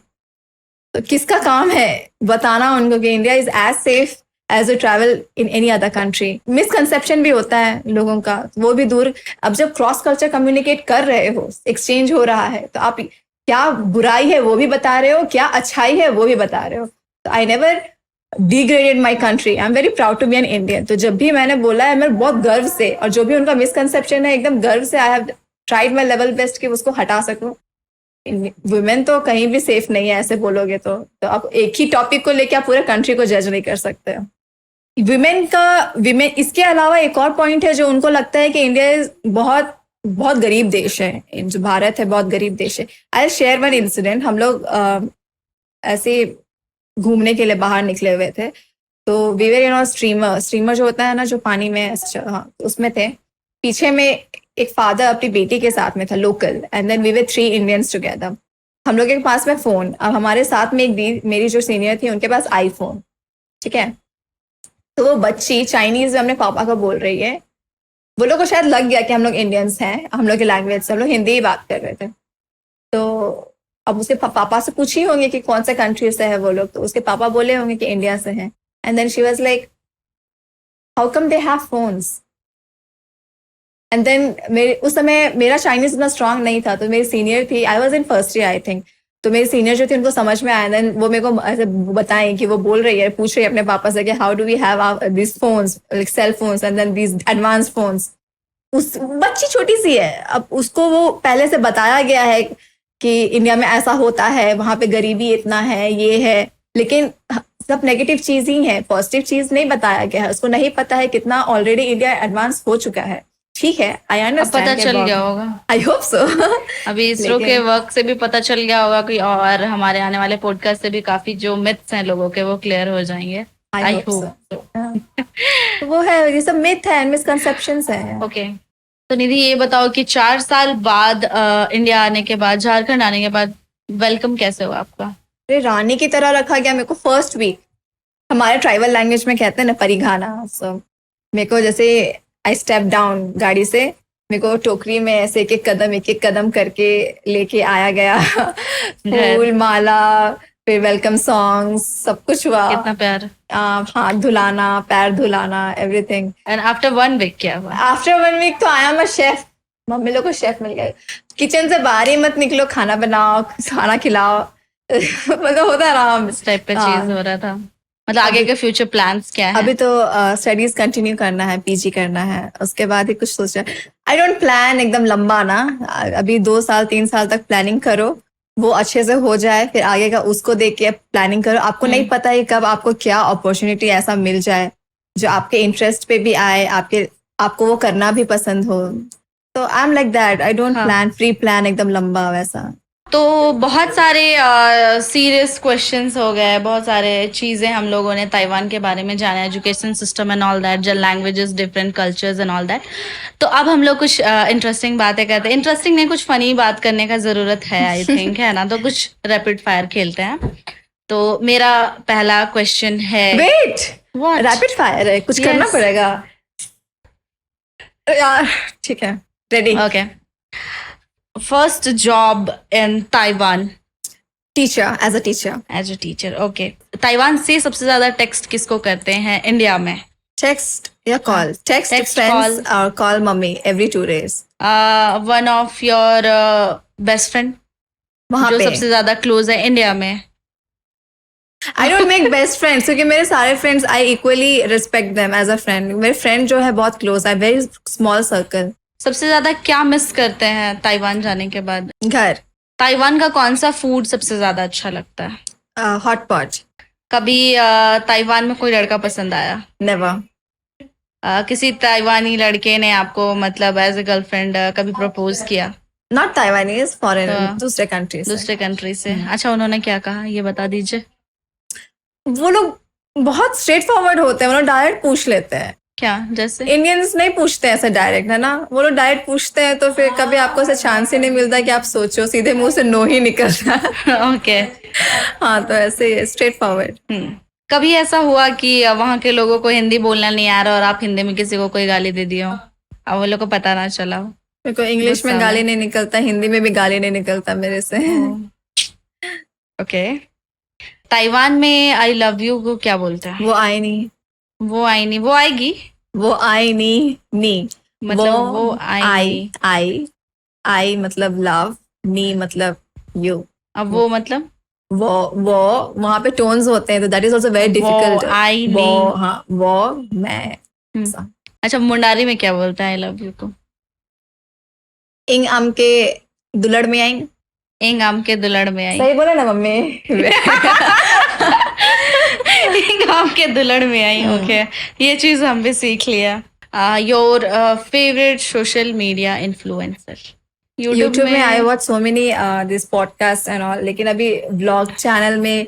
तो किसका काम है बताना उनको कि India is as safe as a travel in any other country. Misconception भी होता है लोगों का, वो भी दूर. अब जब क्रॉस कल्चर कम्युनिकेट कर रहे हो, एक्सचेंज हो रहा है, तो आप क्या बुराई है वो भी बता रहे हो, क्या अच्छाई है वो भी बता रहे हो. तो I never degraded my country, I am very proud to be an Indian. तो जब भी मैंने बोला है, मैं बहुत गर्व से, और जो भी उनका मिसकंसेप्शन है एकदम गर्व से I have tried my level best कि उसको हटा सकूं. वुमेन तो कहीं भी सेफ नहीं है ऐसे बोलोगे तो आप एक ही टॉपिक को लेके आप पूरे कंट्री को जज नहीं कर सकते. विमेन इसके अलावा एक और पॉइंट है जो उनको लगता है कि इंडिया बहुत बहुत गरीब देश है, जो भारत है बहुत गरीब देश है. I share one incident. हम लोग ऐसे घूमने के लिए बाहर निकले हुए थे, तो वी वर इन स्ट्रीमर जो होता है ना, जो पानी में, हाँ, उसमें थे. पीछे में एक फादर अपनी बेटी के साथ में था local, and then we were 3 Indians together. हम लोग के पास में फोन. अब हमारे साथ में एक मेरी जो सीनियर थी उनके पास आईफोन, ठीक है. तो वो बच्ची चाइनीज में अपने पापा को बोल रही है. वो लोग को शायद लग गया कि हम लोग इंडियंस हैं, हम लोग की लैंग्वेज से, हम लोग हिंदी ही बात कर रहे थे. तो अब उसके पापा से पूछी होंगे कि कौन से कंट्री से है वो लोग, तो उसके पापा बोले होंगे कि इंडिया से हैं. And then she was like, how come they have phones? And then उस समय मेरा चाइनीज इतना स्ट्रांग नहीं था, तो मेरी सीनियर थी, I was in first year I think. तो मेरी सीनियर जो थी उनको समझ में आया. देन वो मेरे को ऐसे बताएं कि वो बोल रही है, पूछ रही है अपने पापा से कि how do we have this phones, like cell phones and then these advance phones. उस बच्ची छोटी सी है, अब उसको वो पहले से बताया गया है कि इंडिया में ऐसा होता है, वहां पे गरीबी इतना है, ये है, लेकिन सब नेगेटिव चीज ही है, पॉजिटिव चीज नहीं बताया गया है. उसको नहीं पता है कितना ऑलरेडी इंडिया एडवांस हो चुका है. ठीक है, आई अंडरस्टैंड, पता चल गया होगा, आई होप सो. अभी इसरो के वर्क से भी पता चल गया होगा कि, और हमारे आने वाले पॉडकास्ट से भी काफी जो मिथ्स हैं लोगों के वो क्लियर हो जाएंगे. आई होप वो है, ये सब मिथ है, मिसकंसेप्शंस है. ओके, तो निधि ये बताओ कि 4 साल बाद इंडिया आने के बाद, झारखंड आने के बाद वेलकम कैसे हुआ आपका? अरे रानी की तरह रखा गया मेरे को. फर्स्ट वीक हमारे ट्राइबल लैंग्वेज में कहते हैं ना परिघाना. सो मेरे को जैसे आई स्टेप डाउन गाड़ी से, मेरे को टोकरी में ऐसे एक एक कदम करके लेके आया गया. फूल माला, फिर वेलकम सॉन्ग्स, सब कुछ हुआ. कितना प्यार. हाथ धुलाना, पैर धुलाना, एवरीथिंग. एंड आफ्टर 1 वीक क्या हुआ? आफ्टर 1 वीक तो आया मैं शेफ. मम्मी लोग को शेफ मिल गया. किचन से बाहर ही मत निकलो, खाना बनाओ, खाना खिलाओ. मतलब होता रहा इस टाइप पे चीज हो रहा था. मतलब आगे के फ्यूचर प्लान्स क्या है? अभी तो स्टडीज कंटिन्यू करना है, पीजी करना है, उसके बाद ही कुछ सोचा. आई डोंट प्लान एकदम लंबा ना. अभी 2 साल 3 साल तक प्लानिंग करो, वो अच्छे से हो जाए, फिर आगे का उसको देख के प्लानिंग करो. आपको नहीं पता है कब आपको क्या अपॉर्चुनिटी ऐसा मिल जाए जो आपके इंटरेस्ट पे भी आए, आपको वो करना भी पसंद हो. तो I am like that. I don't plan pre plan एकदम लंबा वैसा. तो बहुत सारे सीरियस क्वेश्चंस हो गए, बहुत सारे चीजें हम लोगों ने ताइवान के बारे में जाना, education system and all that, जो languages, different cultures and all that. तो अब हम लोग कुछ इंटरेस्टिंग बातें करते हैं. इंटरेस्टिंग नहीं, कुछ फनी बात करने का जरूरत है आई थिंक, है ना? तो कुछ रैपिड फायर खेलते हैं. तो मेरा पहला क्वेश्चन है, वेट, What? रैपिड फायर है, कुछ करना Yes. पड़ेगा यार। ठीक है, ready. Okay, first job in Taiwan teacher, as a teacher. As a teacher. Okay, Taiwan से सबसे ज्यादा टेक्स्ट किसको करते हैं इंडिया में? टेक्स्ट या call? Text Text, friends call. और call mummy every 2 days। One of your best friend वहां जो पे सबसे ज्यादा क्लोज है इंडिया में? I don't make best friends, क्योंकि मेरे सारे friends I equally respect them as a friend. मेरे फ्रेंड जो है बहुत क्लोज है, वेरी स्मॉल सर्कल। सबसे ज्यादा क्या मिस करते हैं ताइवान जाने के बाद? घर, ताइवान का कौन सा फूड सबसे ज्यादा अच्छा लगता है? Hot pot. कभी ताइवान में कोई लड़का पसंद आया? नेवर। किसी ताइवानी लड़के ने आपको मतलब एज ए गर्लफ्रेंड कभी प्रपोज किया? नॉट ताइवानीज, फॉरेन, हाँ। दूसरे कंट्री से। दूसरे कंट्री से? अच्छा, उन्होंने क्या कहा ये बता दीजिए। वो लोग बहुत स्ट्रेट फॉरवर्ड होते हैं, वो लोग डायरेक्ट पूछ लेते हैं। क्या जैसे? इंडियंस नहीं पूछते ऐसे डायरेक्ट, है ना? वो लोग डायरेक्ट पूछते हैं, तो फिर कभी आपको ऐसा चांस ही नहीं मिलता कि आप सोचो, सीधे मुंह से नो ही निकलता है। ओके। हाँ, तो ऐसे स्ट्रेट फॉरवर्ड। कभी ऐसा हुआ कि वहां के लोगों को हिंदी बोलना नहीं आ रहा और आप हिंदी में किसी को कोई गाली दे दिए हो, अब वो लोग को पता ना चला हो? मेरे को इंग्लिश गुस्सा में गाली में। नहीं निकलता, हिंदी में भी गाली नहीं निकलता मेरे से। ओके, ताइवान में आई लव यू को क्या बोलते हैं? वो आई नहीं, वो आई नहीं, वो आएगी वो आई नहीं, नी मतलब वो आई नहीं। आई आई मतलब लव, नी मतलब यू। अब वो मतलब वो वहाँ पे टोन्स होते हैं, तो that is also very difficult. I वो, नहीं। हाँ, वो मैं। अच्छा, मुंडारी में क्या बोलता है आई लव यू को? इंग आम के दुलड़ में आई। एंग आम के दुलड़ में आई। सही बोला ना मम्मी? एंग आम के दुलड़ में आई। ओके, ये चीज हम भी सीख लिया। Your favourite social media influencer? YouTube में I watch so many this podcast and all, लेकिन अभी व्लॉग चैनल में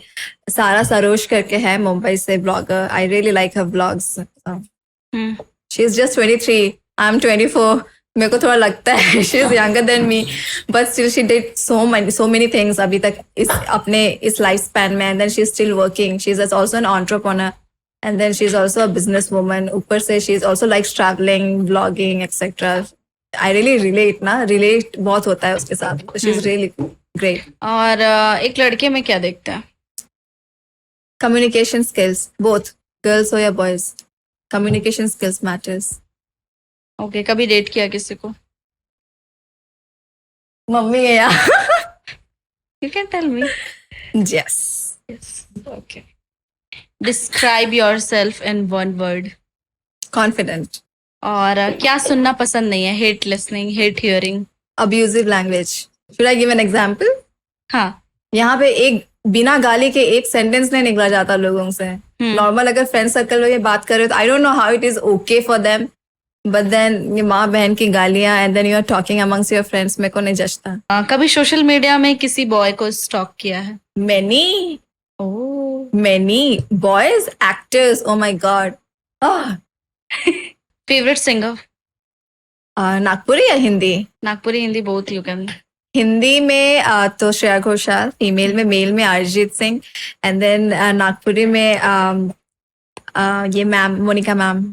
सारा सरोज करके है, मुंबई से blogger. I really like her vlogs. She is just 23, I am 24। मेरे को थोड़ा लगता है she is younger than me, but still she did so many things अभी तक इस लाइफ स्पैन में, and then she is still working. She is also an entrepreneur, and then she is also a business woman. ऊपर से she is also like travelling, blogging etcetera. I really relate बहुत होता है उसके साथ। She is really great. और एक लड़के में क्या देखते हैं? कम्युनिकेशन स्किल्स, बोथ गर्ल्स हो या boys, communication skills matters. Okay, कभी डेट किया किसी को? मम्मी है यार। You can tell me. Yes. Okay, describe yourself in one word. Confident. और क्या सुनना पसंद नहीं है? Hate listening, hate hearing. Abusive language. Should I give an example? हाँ। यहाँ पे एक बिना गाली के एक सेंटेंस नहीं निकला जाता लोगों से। नॉर्मल अगर फ्रेंड सर्कल में ये बात कर रहे हो तो I don't know how it is okay for them, but then ये माँ बहन की गालियां and then you are talking amongst your friends, मेरे को नहीं जचता। कभी सोशल मीडिया में किसी बॉय को स्टॉक किया है? Many oh, boys actors, oh my god. Favourite singer? Nagpuri या Hindi? Nagpuri, Hindi, both you can. Hindi में तो श्रेया घोषाल, फीमेल में, मेल में अरिजीत सिंह, एंड देन नागपुरी में ये मैम मोनिका मैम,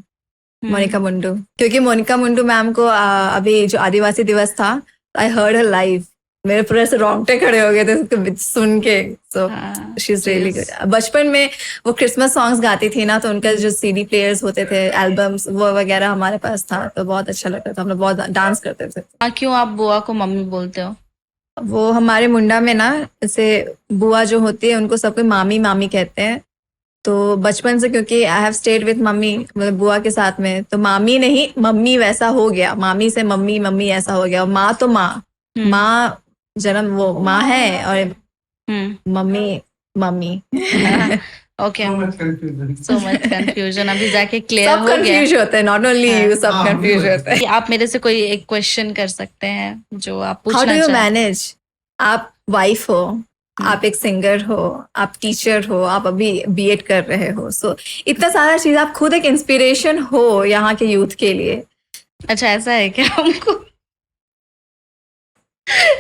मोनिका मुंडू। क्योंकि मोनिका मुंडू मैम को अभी जो आदिवासी दिवस था, आई हर्ड हर लाइव। मेरे पूरे से रोंगटे खड़े हो गए थे उसको सुन के। So she is really good. बचपन में वो क्रिसमस सॉन्ग्स गाती थी ना, तो उनका जो सीडी प्लेयर्स होते थे, एल्बम्स, वो वगैरह हमारे पास था, तो बहुत अच्छा लगता था। हम लोग बहुत डांस करते थे। क्यों आप बुआ को मम्मी बोलते हो? वो हमारे मुंडा में ना, जैसे बुआ जो होती है उनको सब कोई मामी मामी कहते हैं। तो बचपन से, क्योंकि I have stayed with mummy, मतलब बुआ के साथ में, तो मामी नहीं मम्मी वैसा हो गया। मामी से मम्मी, मम्मी ऐसा हो गया। माँ तो माँ जन्म वो माँ है, और mummy mummy. Okay, so much confusion. अभी जाके क्लियर हो गया। कंफ्यूज होते हैं, नॉट ओनली यू, सब कंफ्यूज होते हैं। आप मेरे से कोई एक क्वेश्चन कर सकते हैं जो आप पूछना हाउ डू यू चाहें? मैनेज? आप वाइफ हो, आप एक सिंगर हो, आप टीचर हो, आप अभी बीएड कर रहे हो, सो इतना सारा चीज, आप खुद एक इंस्पिरेशन हो यहाँ के यूथ के लिए। अच्छा, ऐसा है क्या? हमको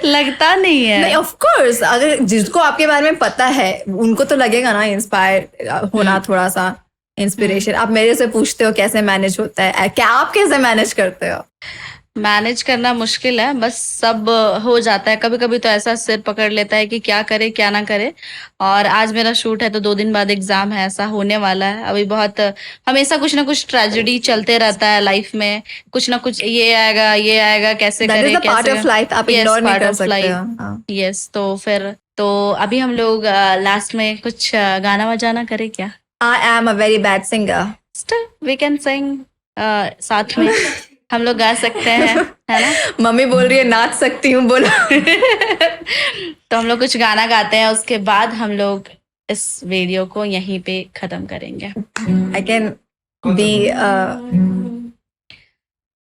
लगता नहीं है। नहीं, ऑफ कोर्स अगर जिसको आपके बारे में पता है उनको तो लगेगा ना इंस्पायर होना, थोड़ा सा इंस्पिरेशन। आप मेरे से पूछते हो कैसे मैनेज होता है, क्या आप कैसे मैनेज करते हो? मैनेज करना मुश्किल है, बस सब हो जाता है। कभी कभी तो ऐसा सिर पकड़ लेता है कि क्या करे क्या ना करे। और आज मेरा शूट है तो 2 दिन बाद एग्जाम है, ऐसा होने वाला है। अभी बहुत हमेशा कुछ ना कुछ ट्रेजेडी चलते रहता है लाइफ में, कुछ ना कुछ ये आएगा कैसे दैट करे इज द पार्ट कैसे। ऑफ लाइफ, आप यस, इग्नोर नहीं पार्ट कर ऑफ सकते हो। लाइफ। यस, तो फिर तो अभी हम लोग लास्ट में कुछ गाना बजाना करें क्या? I am a very bad singer. Still we can sing साथ में, हम लोग गा सकते हैं, है ना? मम्मी बोल रही है नाच सकती हूँ, बोलो। तो हम लोग कुछ गाना गाते हैं, उसके बाद हम लोग इस वीडियो को यहीं पे खत्म करेंगे। आई कैन बी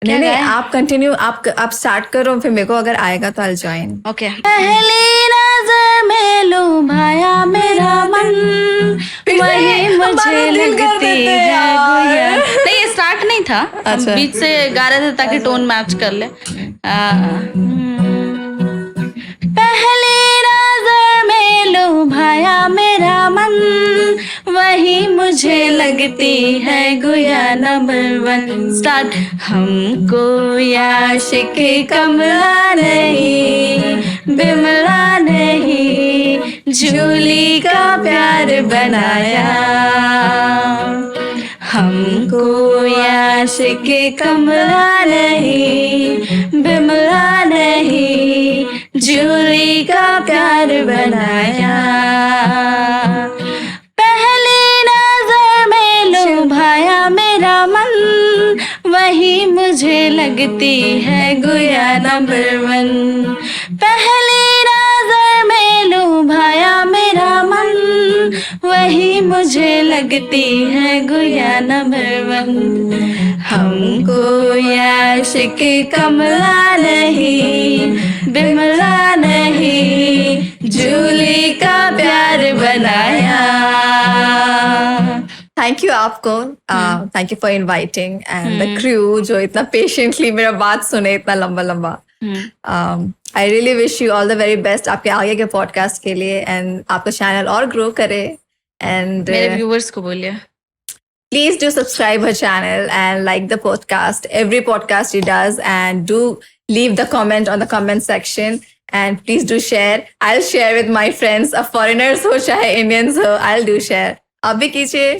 क्या नहीं, गाएं? आप कंटिन्यू, आप स्टार्ट करो, फिर मेरे को अगर आएगा तो आई ज्वाइन। ओके। पहली नजर में लुभाया मेरा मन, वही मुझे लगती है गुया। नहीं, ये स्टार्ट नहीं था, हम अच्छा। बीच से गा रहे थे ताकि टोन मैच कर ले। पहली नजर में लुभाया मेरा मन, वही मुझे लगती है गुया नंबर 1। स्टार्ट। हमको आशिक कमला नहीं, बिमला नहीं, झूली का प्यार बनाया। हमको आशिक कमला नहीं, बिमला नहीं, झूली का प्यार बनाया। पहली नजर में लुभाया मेरा मन, वही मुझे लगती है गुया नंबर 1। पहली नजर में लुभाया मेरा मन, वही मुझे लगती है गुया नंबर 1। हमको आशिक कमला नहीं, बिमला नहीं, झूली का प्यार बनाया। थैंक यू आपको, thank you for inviting and the crew जो इतना पेशेंटली मेरा बात सुने इतना लंबा लंबा। I really wish you all the very best आपके आगे के पॉडकास्ट के लिए, एंड आपका चैनल और ग्रो करे। एंड मेरे व्यूवर्स को बोलिए please do subscribe her channel and like the podcast, every podcast she does, and do leave the comment on the comment section, and please do share. I'll share with my friends, foreigners ho chahe Indians ho, I'll do share. आप भी कीजिए,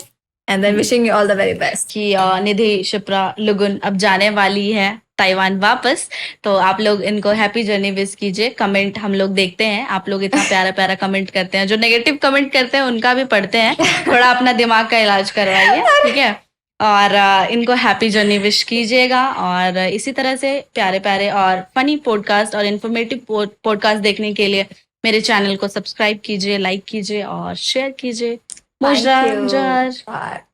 and then wishing you all the very best. कि निधि शिप्रा लुगुन अब जाने वाली है Taiwan वापस, तो आप लोग इनको हैप्पी जर्नी विश कीजिए। कमेंट हम लोग देखते हैं, आप लोग इतना प्यारा प्यारा कमेंट करते हैं, जो नेगेटिव कमेंट करते हैं उनका भी पढ़ते हैं। थोड़ा अपना दिमाग का इलाज करवाइए, ठीक है? और इनको हैप्पी जर्नी विश कीजिएगा, और इसी तरह से प्यारे प्यारे और फनी पॉडकास्ट और इन्फॉर्मेटिव पॉडकास्ट देखने के लिए मेरे चैनल को सब्सक्राइब कीजिए, लाइक कीजिए और शेयर कीजिए। Thank you. मुजरा। Bye.